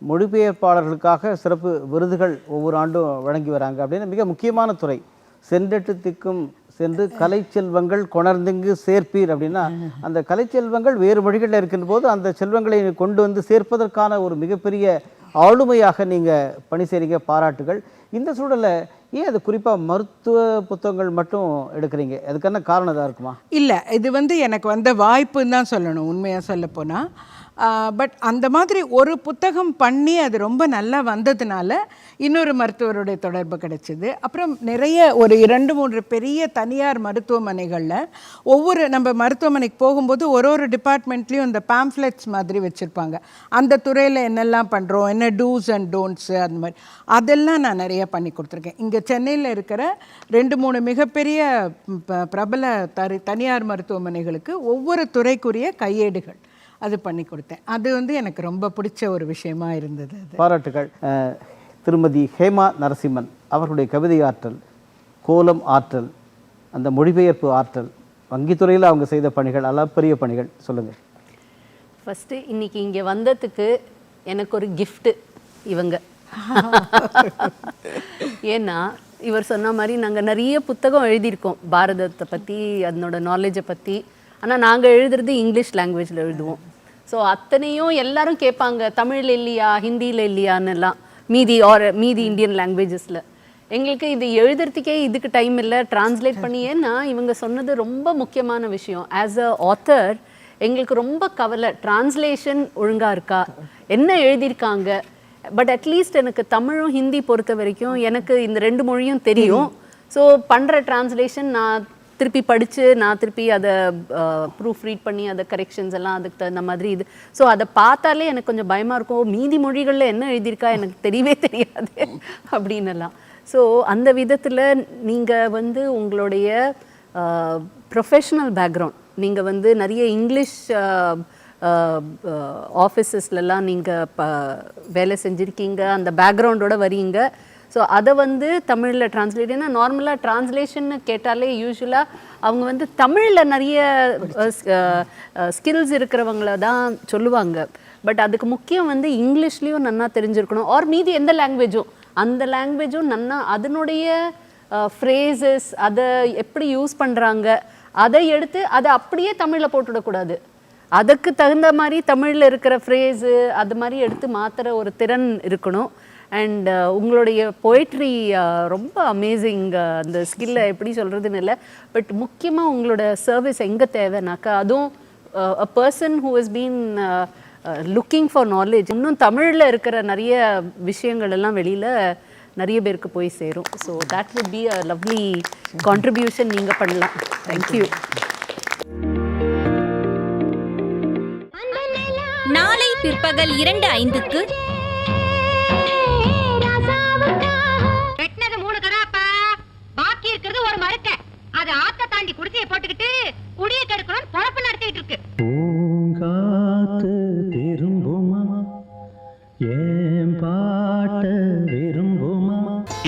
மொழிபெயர்ப்பாளர்களுக்காக சிறப்பு விருதுகள் ஒவ்வொரு ஆண்டும் வழங்கி வராங்க. அப்படின்னு மிக முக்கியமான துறை. சென்றெட்டு திக்கும் சென்று கலைச்செல்வங்கள் கொணர்ந்துங்கு சேர்ப்பீர் அப்படின்னா, அந்த கலைச்செல்வங்கள் வேறு மொழிகளில் இருக்கின்ற போது அந்த செல்வங்களை கொண்டு வந்து சேர்ப்பதற்கான ஒரு மிகப்பெரிய ஆளுமையாக நீங்கள் பணி செய்கிறீங்க. பாராட்டுகள். இந்த சூழலில் ஏன் அது குறிப்பாக மருத்துவ புத்தகங்கள் மட்டும் எடுக்கிறீங்க? அதுக்கான காரணம் தான் இருக்குமா? இல்லை, இது வந்து எனக்கு வந்த வாய்ப்புன்னு தான் சொல்லணும் உண்மையாக சொல்லப்போனால். பட் அந்த மாதிரி ஒரு புத்தகம் பண்ணி அது ரொம்ப நல்லா வந்ததுனால இன்னொரு மருத்துவருடைய தொடர்பு கிடைச்சிது. அப்புறம் நிறைய ஒரு 2-3 பெரிய தனியார் மருத்துவமனைகளில் ஒவ்வொரு நம்ம மருத்துவமனைக்கு போகும்போது ஒரு டிபார்ட்மெண்ட்லேயும் இந்த பேம்ஃப்ளெட்ஸ் மாதிரி வச்சுருப்பாங்க. அந்த துறையில் என்னெல்லாம் பண்ணுறோம், என்ன டூஸ் அண்ட் டோன்ட்ஸு, அந்த மாதிரி அதெல்லாம் நான் நிறைய பண்ணி கொடுத்துருக்கேன். இங்கே சென்னையில் இருக்கிற 2-3 மிகப்பெரிய பிரபல தனியார் மருத்துவமனைகளுக்கு ஒவ்வொரு துறைக்குரிய கையேடுகள் அது பண்ணி கொடுத்தேன். அது வந்து எனக்கு ரொம்ப பிடிச்ச ஒரு விஷயமா இருந்தது. பாராட்டுகள். திருமதி ஹேமா நரசிம்மன் அவர்களுடைய கவிதை ஆற்றல், கோலம் ஆற்றல், அந்த மொழிபெயர்ப்பு ஆற்றல், வங்கித்துறையில் அவங்க செய்த பணிகள், அளப்பரிய பணிகள், சொல்லுங்கள். ஃபஸ்ட்டு இன்றைக்கி இங்கே வந்ததுக்கு எனக்கு ஒரு கிஃப்ட்டு இவங்க. ஏன்னா இவர் சொன்ன மாதிரி நாங்கள் நிறைய புத்தகம் எழுதியிருக்கோம் பாரதத்தை பற்றி, அதனோட நாலேஜை பற்றி. ஆனால் நாங்கள் எழுதுறது இங்கிலீஷ் லாங்குவேஜில் எழுதுவோம். ஸோ அத்தனையும் எல்லாரும் கேட்பாங்க, தமிழில் இல்லையா, ஹிந்தியில் இல்லையான்னுலாம், மீதி இந்தியன் லாங்குவேஜஸில். எங்களுக்கு இது எழுதுறதுக்கே இதுக்கு டைம் இல்லை, டிரான்ஸ்லேட் பண்ணி. ஏன்னா இவங்க சொன்னது ரொம்ப முக்கியமான விஷயம். ஆஸ் அ ஆத்தர் எங்களுக்கு ரொம்ப கவலை, டிரான்ஸ்லேஷன் ஒழுங்காக இருக்கா, என்ன எழுதியிருக்காங்க. பட் அட்லீஸ்ட் எனக்கு தமிழும் ஹிந்தி பொறுத்த வரைக்கும் எனக்கு இந்த 2 மொழியும் தெரியும். ஸோ பண்ணுற டிரான்ஸ்லேஷன் நான் திருப்பி படித்து நான் திருப்பி அதை ப்ரூஃப் ரீட் பண்ணி அதை கரெக்ஷன்ஸ் எல்லாம் அதுக்கு தகுந்த மாதிரி இது. ஸோ அதை பார்த்தாலே எனக்கு கொஞ்சம் பயமாக இருக்கும், மீதி மொழிகளில் என்ன எழுதியிருக்கா எனக்கு தெரியவே தெரியாது அப்படின்னலாம். ஸோ அந்த விதத்தில் நீங்கள் வந்து உங்களுடைய ப்ரொஃபஷ்னல் பேக்ரவுண்ட், நீங்கள் வந்து நிறைய இங்கிலீஷ் ஆஃபீஸஸ்லாம் நீங்கள் வேலை செஞ்சுருக்கீங்க, அந்த பேக்ரவுண்டோட வரீங்க. ஸோ அதை வந்து தமிழில் டிரான்ஸ்லேட், ஏன்னா நார்மலாக டிரான்ஸ்லேஷன்னு கேட்டாலே யூஸ்வலாக அவங்க வந்து தமிழில் நிறைய ஸ்கில்ஸ் இருக்கிறவங்கள தான் சொல்லுவாங்க. பட் அதுக்கு முக்கியம் வந்து இங்கிலீஷ்லேயும் நன்னா தெரிஞ்சிருக்கணும், ஆர் மீதி எந்த லாங்குவேஜும், அந்த லாங்குவேஜும் நன்னா அதனுடைய ஃப்ரேசஸ் அதை எப்படி யூஸ் பண்ணுறாங்க அதை எடுத்து அதை அப்படியே தமிழில் போட்டுவிடக்கூடாது. அதுக்கு தகுந்த மாதிரி தமிழில் இருக்கிற ஃப்ரேஸு அது மாதிரி எடுத்து மாற்றுற ஒரு திறன் இருக்கணும். அண்ட் உங்களுடைய போய்ட்ரி ரொம்ப அமேசிங். அந்த ஸ்கில்லை எப்படி சொல்கிறதுன்னு இல்லை, பட் முக்கியமாக உங்களோட சர்வீஸ் எங்கே தேவைனாக்கா, அதுவும் a person who has been looking for knowledge, இன்னும் தமிழில் இருக்கிற நிறைய விஷயங்கள் எல்லாம் வெளியில் நிறைய பேருக்கு போய் சேரும். So that would be a lovely contribution நீங்கள் பண்ணலாம். தேங்க்யூ. நாளை பிற்பகல் 2:05க்கு வெட்டினது 3 கடாப்பா, பாக்கி இருக்கிறது ஒரு மரக்க. அது ஆத்த தாண்டி குடிசையை போட்டுக்கிட்டு குடியை கெடுக்கணும் பொழப்பு நடத்திட்டு இருக்கு. பூங்காத்து திரும்புமா, ஏன் பாட்ட விரும்புமா.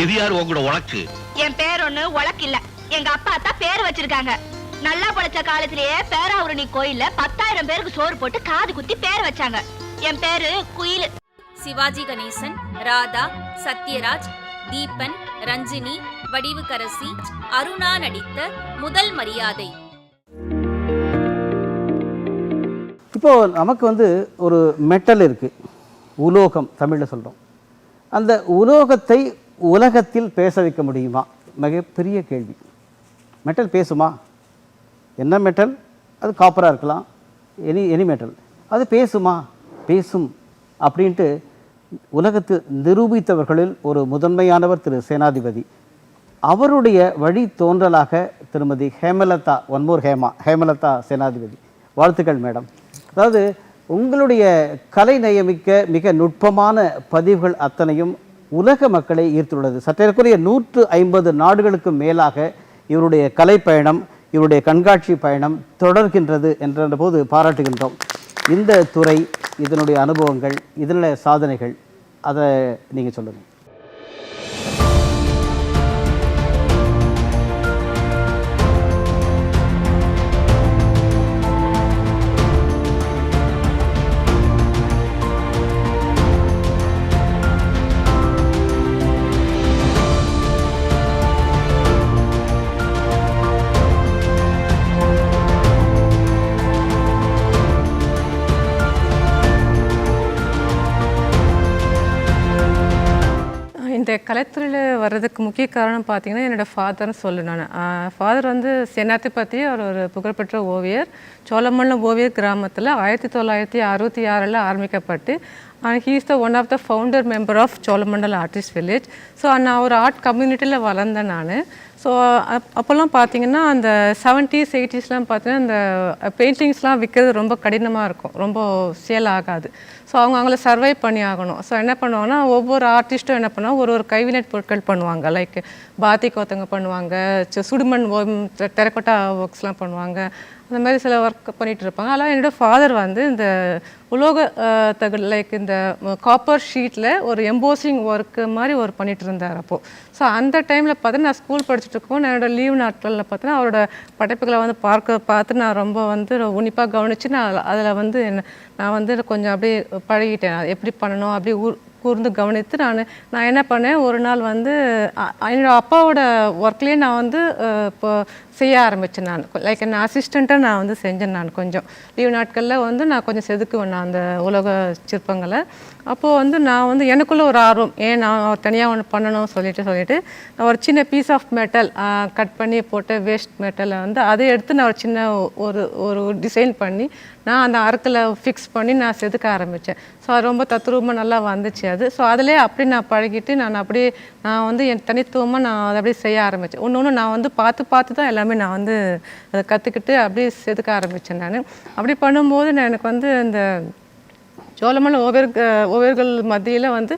இது யார் உங்களோட உலக்கு? என் பேர் ஒண்ணு உலக்கு இல்ல, எங்க அப்பா தான் பேர் வச்சிருக்காங்க. நல்லா படைச்ச காலத்திலேயே பேராவூரணி கோயில்ல 10,000 பேருக்கு சோறு போட்டு காது குத்தி பேர் வச்சாங்க. என் பேரு குயில். சிவாஜி கணேசன், ராதா, சத்யராஜ், தீபன், ரஞ்சினி, வடிவுக்கரசி, அருணா நடித்த முதல் மரியாதை. இப்போ நமக்கு வந்து ஒரு மெட்டல் இருக்கு, உலோகம் தமிழில் சொல்கிறோம். அந்த உலோகத்தை உலகத்தில் பேச வைக்க முடியுமா? மிகப்பெரிய கேள்வி. மெட்டல் பேசுமா? என்ன மெட்டல்? அது காப்பராக இருக்கலாம், எனி மெட்டல். அது பேசுமா? பேசும் அப்படின்ட்டு உலகத்து நிரூபித்தவர்களில் ஒரு முதன்மையானவர் திரு சேனாதிபதி. அவருடைய வழி தோன்றலாக திருமதி ஹேமலதா, ஹேமலதா சேனாதிபதி. வாழ்த்துக்கள் மேடம். அதாவது உங்களுடைய கலை நயமிக்க மிக நுட்பமான பதிவுகள் அத்தனையும் உலக மக்களை ஈர்த்துள்ளது. சற்றேறக்குறைய 150 நாடுகளுக்கு மேலாக இவருடைய கலை பயணம், இவருடைய கண்காட்சி பயணம் தொடர்கின்றது என்ற போது பாராட்டுகின்றோம். இந்த துறை, இதனுடைய அனுபவங்கள், இதனுடைய சாதனைகள், அதை நீங்கள் சொல்லுங்கள். இந்த கலைத்துறையில் வர்றதுக்கு முக்கிய காரணம் பார்த்தீங்கன்னா என்னோடய ஃபாதர்னு சொல்லு. நான் ஃபாதர் வந்து சேனாதிபதி, அவர் ஒரு புகழ்பெற்ற ஓவியர். சோழமண்டலம் ஓவியர் கிராமத்தில் 1966 ஆரம்பிக்கப்பட்டு he is the one of the founder member of Cholamandalam artist village. So நான் ஒரு ஆர்ட் கம்யூனிட்டியில் வளர்ந்தேன் நான். ஸோ அப்போல்லாம் பார்த்தீங்கன்னா அந்த 70s 80sலாம் பார்த்தீங்கன்னா இந்த பெயிண்டிங்ஸ்லாம் விற்கிறது ரொம்ப கடினமாக இருக்கும், ரொம்ப சேல் ஆகாது. ஸோ அவங்கள சர்வை பண்ணி ஆகணும். ஸோ என்ன பண்ணுவாங்கன்னா ஒவ்வொரு ஆர்டிஸ்ட்டும் என்ன பண்ணுவாங்க, ஒரு கைவினைப் பொருட்கள் பண்ணுவாங்க. லைக் பாத்திக் ஒருத்தவங்க பண்ணுவாங்க, சுடுமண் டெரக்கோட்டா ஒர்க்ஸ்லாம் பண்ணுவாங்க, அந்த மாதிரி சில ஒர்க் பண்ணிகிட்டு இருப்பாங்க. அதெல்லாம் என்னோடய ஃபாதர் வந்து இந்த உலோக தகடு, லைக் இந்த காப்பர் ஷீட்டில் ஒரு எம்போசிங் ஒர்க்கு மாதிரி ஒரு பண்ணிகிட்டு இருந்தார் அப்போது. ஸோ அந்த டைமில் பார்த்தீங்கன்னா நான் ஸ்கூல் படிச்சுட்டு இருக்கோம். என்னோட லீவ் நாட்களில் பார்த்தீங்கன்னா அவரோட படைப்புகளை வந்து பார்த்து நான் ரொம்ப வந்து உன்னிப்பாக கவனித்து அதில் வந்து நான் வந்து கொஞ்சம் அப்படியே பழகிட்டேன். எப்படி பண்ணணும் அப்படி கூர்ந்து கவனித்து நான் என்ன பண்ணேன், ஒரு நாள் வந்து என்னோடய அப்பாவோட ஒர்க்லேயே நான் வந்து இப்போ செய்ய ஆரம்பித்தேன். நான் லைக் என்ன அசிஸ்டண்ட்டாக நான் வந்து செஞ்சேன். நான் கொஞ்சம் லீவ் நாட்களில் வந்து நான் கொஞ்சம் செதுக்குவேன் நான் அந்த உலக சிற்பங்களை. அப்போது வந்து நான் வந்து எனக்குள்ளே ஒரு ஆர்வம், நான் தனியாக ஒன்று பண்ணணும் சொல்லிட்டு நான் ஒரு சின்ன பீஸ் ஆஃப் மெட்டல் கட் பண்ணி போட்ட வேஸ்ட் மெட்டலை வந்து அதை எடுத்து நான் ஒரு சின்ன ஒரு டிசைன் பண்ணி நான் அந்த அறுக்கில் ஃபிக்ஸ் பண்ணி நான் செதுக்க ஆரம்பித்தேன். ஸோ அது ரொம்ப தத்ரூபமாக நல்லா வந்துச்சு அது. ஸோ அதிலே அப்படி நான் பழகிட்டு நான் வந்து என் தனித்துவமாக நான் அதை அப்படியே செய்ய ஆரம்பித்தேன். ஒன்று நான் வந்து பார்த்து தான் எல்லாமே நான் வந்து அதை கற்றுக்கிட்டு அப்படியே செதுக்க ஆரம்பித்தேன். நான் அப்படி பண்ணும்போது எனக்கு வந்து இந்த சோழமண்டலம் ஓவியர்கள் மத்தியில் வந்து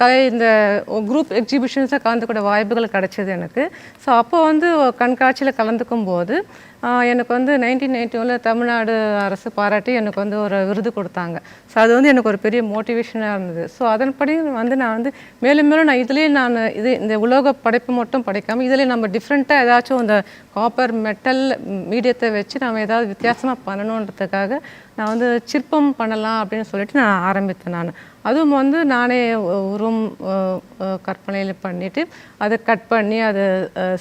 கலை இந்த குரூப் எக்ஸிபிஷன்ஸை கலந்துக்கூட வாய்ப்புகள் கிடைச்சிது எனக்கு. ஸோ அப்போ வந்து கண்காட்சியில் கலந்துக்கும் போது எனக்கு வந்து 1991 தமிழ்நாடு அரசு பாராட்டி எனக்கு வந்து ஒரு விருது கொடுத்தாங்க. ஸோ அது வந்து எனக்கு ஒரு பெரிய மோட்டிவேஷனாக இருந்தது. ஸோ அதன்படி வந்து நான் வந்து மேலும் நான் இதுலேயே இந்த உலோக படைப்பு மட்டும் படைக்காமல் இதில் நம்ம டிஃப்ரெண்ட்டாக ஏதாச்சும் இந்த காப்பர் மெட்டல் மீடியத்தை வச்சு நம்ம ஏதாவது வித்தியாசமாக பண்ணணுன்றதுக்காக நான் வந்து சிற்பம் பண்ணலாம் அப்படின்னு சொல்லிட்டு நான் ஆரம்பித்தேன். அதுவும் வந்து நானே உருவம் கற்பனையில் பண்ணிவிட்டு அதை கட் பண்ணி அதை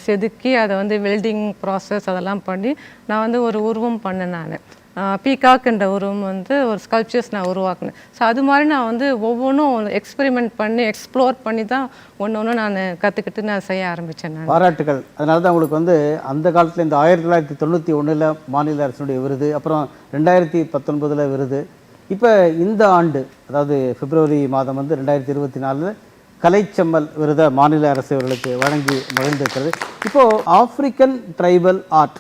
செதுக்கி அதை வந்து வெல்டிங் ப்ராசஸ் அதெல்லாம் பண்ணி நான் வந்து ஒரு உருவம் பண்ணேன். நான் பீகாக் என்ற உருவம் வந்து ஒரு ஸ்கல்ப்சர்ஸ் நான் உருவாக்கினேன். ஸோ அது மாதிரி நான் வந்து ஒவ்வொன்றும் எக்ஸ்பெரிமெண்ட் பண்ணி எக்ஸ்ப்ளோர் பண்ணி தான் ஒன்று நான் கற்றுக்கிட்டு நான் செய்ய ஆரம்பித்தேன். நான் பாராட்டுகள். அதனால தான் உங்களுக்கு வந்து அந்த காலத்தில் இந்த 1991 மாநில அரசுடைய விருது, அப்புறம் 2019 விருது, இப்போ இந்த ஆண்டு அதாவது பிப்ரவரி மாதம் வந்து 2024 கலைச்செம்மல் விருதை மாநில அரசு அவர்களுக்கு வழங்கி மகிழ்ந்திருக்கிறது. இப்போது ஆப்ரிக்கன் ட்ரைபல் ஆர்ட்,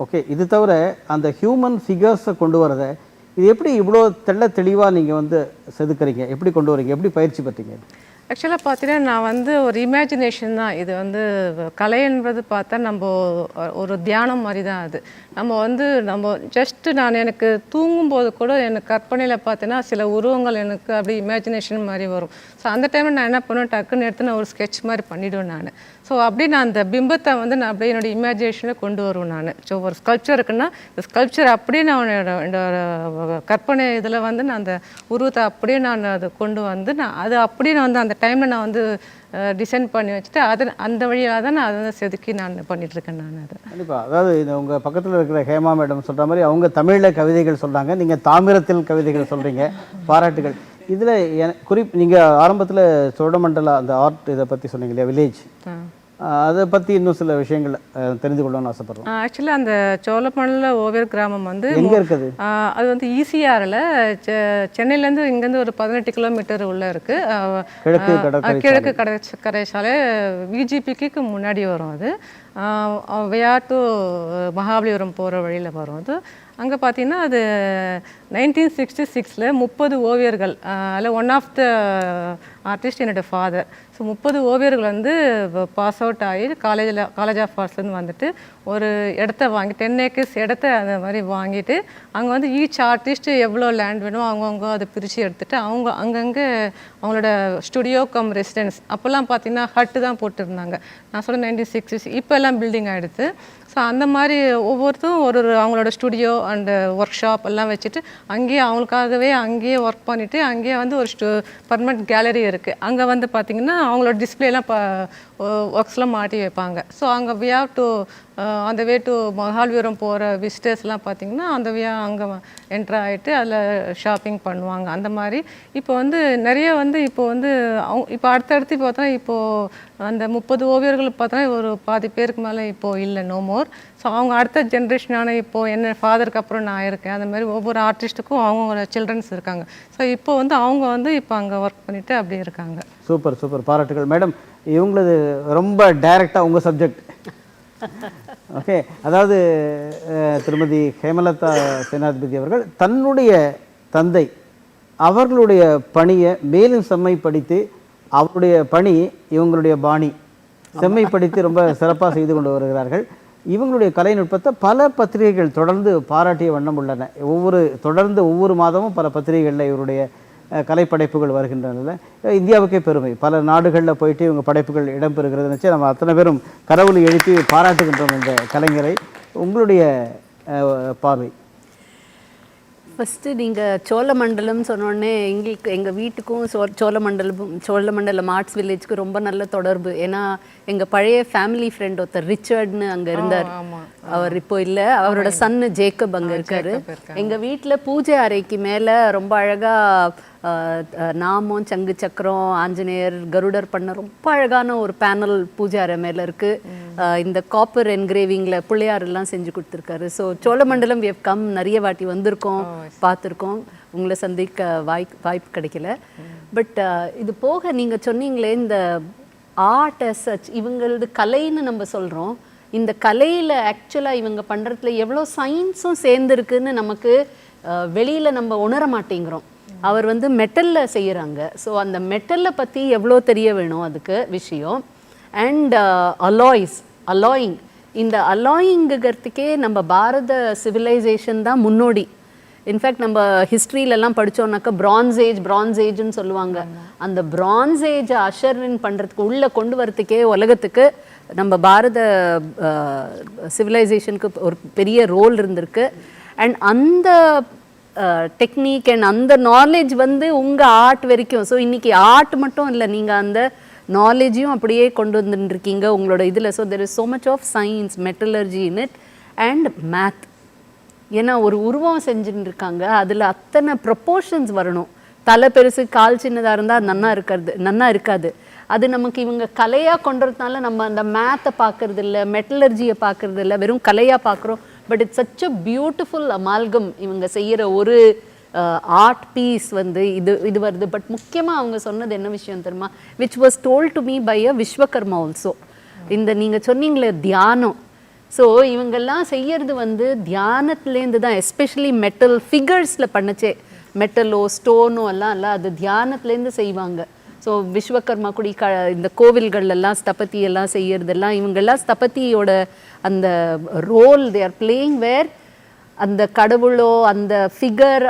ஓகே, இது தவிர அந்த ஹியூமன் ஃபிகர்ஸை கொண்டு வரதை இது எப்படி இவ்வளோ தெளிவாக நீங்கள் வந்து செதுக்குறீங்க, எப்படி கொண்டு வரீங்க, எப்படி பயிற்சி பெற்றீங்க? ஆக்சுவலாக பார்த்தீங்கன்னா நான் வந்து ஒரு இமேஜினேஷன் தான். இது வந்து கலை என்பது பார்த்தா நம்ம ஒரு தியானம் மாதிரி தான் அது. நம்ம ஜஸ்ட்டு நான் எனக்கு தூங்கும்போது கூட எனக்கு கற்பனையில் பார்த்தீங்கன்னா சில உருவங்கள் எனக்கு அப்படி இமேஜினேஷன் மாதிரி வரும். ஸோ அந்த டைமில் நான் என்ன பண்ணுவேன், டக்குன்னு எடுத்து நான் ஒரு ஸ்கெட்ச் மாதிரி பண்ணிவிடுவேன் நான். ஸோ அப்படி நான் அந்த பிம்பத்தை வந்து நான் அப்படியே என்னோடய இமேஜினேஷனில் கொண்டு வருவேன் நான். ஸோ ஒரு ஸ்கல்ப்சர் இருக்குன்னா இந்த ஸ்கல்ப்சர் அப்படியே நான் என்னோட கற்பனை இதில் வந்து நான் அந்த உருவத்தை அப்படியே நான் அதை கொண்டு வந்து அது அப்படியே நான் வந்து அந்த டைமில் நான் வந்து டிசைன் பண்ணி வச்சுட்டு அந்த வழியாக தான் நான் அதை வந்து செதுக்கி நான் பண்ணிகிட்ருக்கேன் நான் அதை. கண்டிப்பாக. அதாவது இது உங்கள் பக்கத்தில் இருக்கிற ஹேமா மேடம் சொல்கிற மாதிரி அவங்க தமிழில் கவிதைகள் சொல்கிறாங்க, நீங்கள் தாமிரத்தில் கவிதைகள் சொல்கிறீங்க, பாராட்டுகள். இதில் நீங்கள் ஆரம்பத்தில் சோழமண்டல அந்த ஆர்ட் இதை பற்றி சொன்னீங்க இல்லையா, வில்லேஜ், அதை பற்றி இன்னும் சில விஷயங்கள் தெரிந்து கொள்ளணும்னு ஆசைப்படுறோம். ஆக்சுவலாக அந்த சோழமண்டல ஓவியர் கிராமம் வந்து எங்கே இருக்குது? அது வந்து ஈசிஆரில் சென்னையிலேருந்து இங்கேருந்து ஒரு 18 கிலோமீட்டர் உள்ளே இருக்குது. கிழக்கு கடற்கரை சாலை விஜிபிக்கு முன்னாடி வரும் அது. வியார் டு மகாபலிபுரம் போகிற வழியில் வரும் அது. அங்கே பார்த்தீங்கன்னா அது 1966 30 ஓவியர்கள், அதில் ஒன் ஆஃப் த ஆர்டிஸ்ட் என்னோடய ஃபாதர். ஸோ 30 ஓவியர்கள் வந்து பாஸ் அவுட் ஆகி காலேஜ் ஆஃப் ஆர்ட்ஸ்லேருந்து வந்துட்டு ஒரு இடத்த வாங்கி 10 acres இடத்த அந்த மாதிரி வாங்கிட்டு அங்கே வந்து ஈச் ஆர்டிஸ்ட் எவ்வளோ லேண்ட் வேணும் அவங்கவுங்க அதை பிரித்து எடுத்துகிட்டு அவங்க அங்கங்கே அவங்களோட ஸ்டுடியோ கம் ரெசிடென்ஸ், அப்போல்லாம் பார்த்தீங்கன்னா ஹட்டு தான் போட்டுருந்தாங்க. நான் சொல்ல 1960s, இப்போ எல்லாம் பில்டிங் ஆகிடுது. ஸோ அந்த மாதிரி ஒவ்வொருத்தரும் ஒரு அவங்களோட ஸ்டுடியோ அண்டு ஒர்க் ஷாப் எல்லாம் வச்சுட்டு அங்கேயே அவங்களுக்காகவே அங்கேயே ஒர்க் பண்ணிவிட்டு அங்கேயே வந்து ஒரு பர்மனெண்ட் கேலரி இருக்குது. அங்கே வந்து பார்த்திங்கன்னா அவங்களோட டிஸ்பிளேலாம் ஒர்க்ஸ்லாம் மாட்டி வைப்பாங்க. ஸோ அங்கே வி ஹாவ் டு அந்த வே டு மகாபலிபுரம் போகிற விசிட்டர்ஸ்லாம் பார்த்திங்கன்னா அந்த அங்கே என்ட்ரு ஆகிட்டு அதில் ஷாப்பிங் பண்ணுவாங்க. அந்த மாதிரி இப்போ வந்து நிறைய வந்து இப்போ அடுத்தடுத்து பார்த்தோன்னா இப்போது அந்த 30 ஓவியர்கள் பார்த்தோன்னா ஒரு பாதி பேருக்கு மேலே இப்போது இல்லை, நோ மோர். ஸோ அவங்க அடுத்த ஜென்ரேஷனான இப்போது என்ன ஃபாதருக்கு அப்புறம் நான் இருக்கேன், அந்த மாதிரி ஒவ்வொரு ஆர்டிஸ்ட்டுக்கும் அவங்களோட சில்ட்ரன்ஸ் இருக்காங்க. ஸோ இப்போ வந்து அவங்க வந்து இப்போ அங்கே ஒர்க் பண்ணிவிட்டு அப்படி இருக்காங்க. சூப்பர் சூப்பர், பாராட்டுகள் மேடம். இவங்களது ரொம்ப டைரெக்டாக உங்கள் சப்ஜெக்ட். ஓகே, அதாவது திருமதி ஹேமலதா சேனாதிபதி அவர்கள் தன்னுடைய தந்தை அவர்களுடைய பணியை மேலும் செம்மைப்படுத்தி அவருடைய பணி இவங்களுடைய பாணி செம்மைப்படுத்தி ரொம்ப சிறப்பாக செய்து கொண்டு வருகிறார்கள். இவங்களுடைய கலைநுட்பத்தை பல பத்திரிகைகள் தொடர்ந்து பாராட்டிய வண்ணம் உள்ளன. தொடர்ந்து ஒவ்வொரு மாதமும் பல பத்திரிகைகளில் இவருடைய கலைப்படைப்புகள் வருகின்றன. இந்தியாவுக்கே பெருமை, பல நாடுகளில் போயிட்டு இவங்க படைப்புகள் இடம்பெறுகிறது நினச்சி நம்ம அத்தனை பேரும் கடவுளை எழுப்பி பாராட்டுகின்றோம் இந்த கலைஞரை. உங்களுடைய பார்வை? ஃபஸ்ட்டு நீங்கள் சோழமண்டலம் சொன்னோடனே எங்கள் வீட்டுக்கும் சோழமண்டலம் ஆர்ட்ஸ் வில்லேஜ்க்கு ரொம்ப நல்ல தொடர்பு. ஏன்னா எங்கள் பழைய ஃபேமிலி ஃப்ரெண்ட் ஒருத்தர் ரிச்சர்ட்னு அங்கே இருந்தார். அவர் இப்போ இல்லை, அவரோட சன்னு ஜேக்கப் அங்கே இருக்கார். எங்கள் வீட்டில் பூஜை அறைக்கு மேலே ரொம்ப அழகாக நாமம், சங்கு சக்கரம், ஆஞ்சநேயர், கருடர் பண்ண ரொம்ப அழகான ஒரு பேனல் பூஜை அறை மேலே இருக்குது. இந்த காப்பர் என்கிரேவிங்கில் பிள்ளையார் எல்லாம் செஞ்சு கொடுத்துருக்காரு. So Cholamandalam we have come, நிறைய வாட்டி வந்திருக்கோம், பார்த்துருக்கோம். உங்களை சந்திக்க வாய்ப்பு கிடைக்கல. பட் இது போக நீங்கள் சொன்னீங்களே இந்த ஆர்ட் அஸ் சச், இவங்களது கலைன்னு நம்ம சொல்கிறோம். இந்த கலையில் ஆக்சுவலாக இவங்க பண்ணுறதுல எவ்வளோ சயின்ஸும் சேர்ந்துருக்குன்னு நமக்கு வெளியில் நம்ம உணர மாட்டேங்கிறோம். அவர் வந்து மெட்டலில் செய்கிறாங்க. ஸோ அந்த மெட்டலில் பற்றி எவ்வளோ தெரிய வேணும் அதுக்கு விஷயம். அண்ட் அலாயிங், இந்த அலாயிங்கிறதுக்கே நம்ம பாரத சிவிலைசேஷன் தான் முன்னோடி. இன்ஃபேக்ட் நம்ம ஹிஸ்ட்ரியிலலாம் படித்தோம்னாக்கா பிரான்ஸ் ஏஜ்னு சொல்லுவாங்க. அந்த பிரான்ஸ் ஏஜை அஷர்ன் பண்ணுறதுக்கு உள்ளே கொண்டு வரத்துக்கே உலகத்துக்கு நம்ம பாரத சிவிலைசேஷனுக்கு ஒரு பெரிய ரோல் இருந்திருக்கு. அண்ட் அந்த டெக்னிக் அண்ட் அந்த நாலேஜ் வந்து உங்கள் ஆர்ட் வரைக்கும். ஸோ இன்றைக்கி ஆர்ட் மட்டும் இல்லை, நீங்கள் அந்த நாலேஜையும் அப்படியே கொண்டு வந்துட்டுருக்கீங்க உங்களோட இதில். So there is so much of science, metallurgy in it and math. ஏன்னா ஒரு உருவம் செஞ்சுட்டு இருக்காங்க, அதில் அத்தனை ப்ரொப்போர்ஷன்ஸ் வரணும். தலை பெருசு கால் சின்னதாக இருந்தால் நன்னா இருக்காது. அது நமக்கு இவங்க கலையாக கொண்டுறதுனால நம்ம அந்த மேத்தை பார்க்கறது இல்லை, மெட்டலர்ஜியை பார்க்கறது இல்லை, வெறும் கலையாக பார்க்குறோம். But it's such a beautiful amalgam. இவங்க செய்கிற ஒரு ஆர்ட் பீஸ் வந்து இது வருது. பட் முக்கியமாக அவங்க சொன்னது என்ன விஷயம் தெரியுமா, which was told to me by a Vishwakarma also. இந்த நீங்கள் சொன்னீங்களே தியானம், ஸோ இவங்கெல்லாம் செய்யறது வந்து தியானத்துலேருந்து தான். எஸ்பெஷலி மெட்டல் ஃபிகர்ஸில் பண்ணச்சே, மெட்டலோ ஸ்டோனோ எல்லாம் இல்லை, அது தியானத்துலேருந்து செய்வாங்க. ஸோ விஸ்வகர்மா குடி இந்த கோவில்கள் எல்லாம் ஸ்தபதி எல்லாம் செய்யறதெல்லாம் இவங்கெல்லாம் ஸ்தபதியோட அந்த ரோல் தே ஆர் பிளேயிங் வேர் அந்த கடவுளோ அந்த ஃபிகர்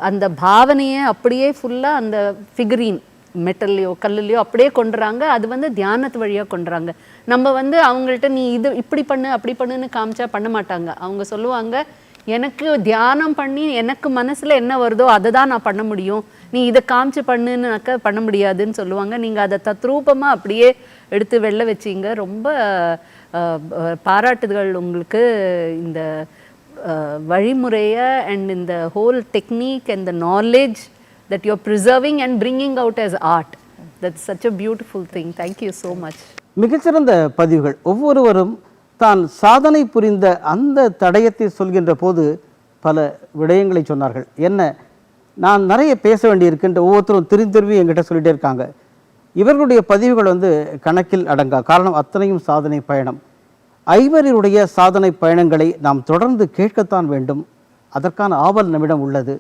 அந்த பாவனையை அப்படியே ஃபுல்லாக அந்த ஃபிகரின் மெட்டல்லையோ கல்லுலையோ அப்படியே கொண்டுறாங்க. அது வந்து தியானத்து வழியாக கொண்டுறாங்க. நம்ம வந்து அவங்கள்ட்ட நீ இது இப்படி பண்ணு அப்படி பண்ணுன்னு காமிச்சா பண்ண மாட்டாங்க. அவங்க சொல்லுவாங்க, எனக்கு தியானம் பண்ணி எனக்கு மனசில் என்ன வருதோ அதை தான் நான் பண்ண முடியும், நீ இதை காமிச்சு பண்ணுன்னாக்க பண்ண முடியாதுன்னு சொல்லுவாங்க. நீங்கள் அதை தத்ரூபமாக அப்படியே எடுத்து வெளில வச்சிங்க. ரொம்ப பாராட்டுகள் உங்களுக்கு இந்த வழிமுறையை அண்ட் இந்த whole technique and the knowledge that you're preserving and bringing out as art. That's such a beautiful thing. Thank you so much. மிகச்சிறந்த பதிவுகள். ஒவ்வொருவரும் தான் சாதனை புரிந்த அந்த தடயத்தை சொல்கின்ற போது பல விடயங்களை சொன்னார்கள். என்ன, நான் நிறைய பேச வேண்டியிருக்கின்ற ஒவ்வொருத்தரும் திரும்பி என்கிட்ட சொல்லிகிட்டே இருக்காங்க. இவர்களுடைய பதிவுகள் வந்து கணக்கில் அடங்கா. காரணம் அத்தனையும் சாதனை பயணம். ஐவருடைய சாதனை பயணங்களை நாம் தொடர்ந்து கேட்கத்தான் வேண்டும். அதற்கான ஆவல் நம்மிடம் உள்ளது.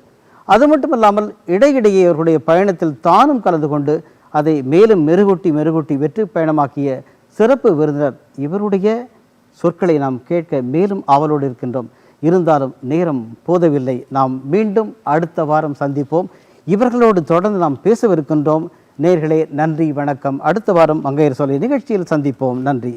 அது மட்டுமல்லாமல் இடையிடையே அவர்களுடைய பயணத்தில் தானும் கலந்து கொண்டு அதை மேலும் மெருகூட்டி வெற்றி பயணமாக்கிய சிறப்பு விருந்தினர் இவருடைய சொற்களை நாம் கேட்க மேலும் ஆவலோடு இருக்கின்றோம். இருந்தாலும் நேரம் போதவில்லை. நாம் மீண்டும் அடுத்த வாரம் சந்திப்போம். இவர்களோடு தொடர்ந்து நாம் பேசவிருக்கின்றோம். நேயர்களே, நன்றி, வணக்கம். அடுத்த வாரம் மங்கையர் சோலை நிகழ்ச்சியில் சந்திப்போம். நன்றி.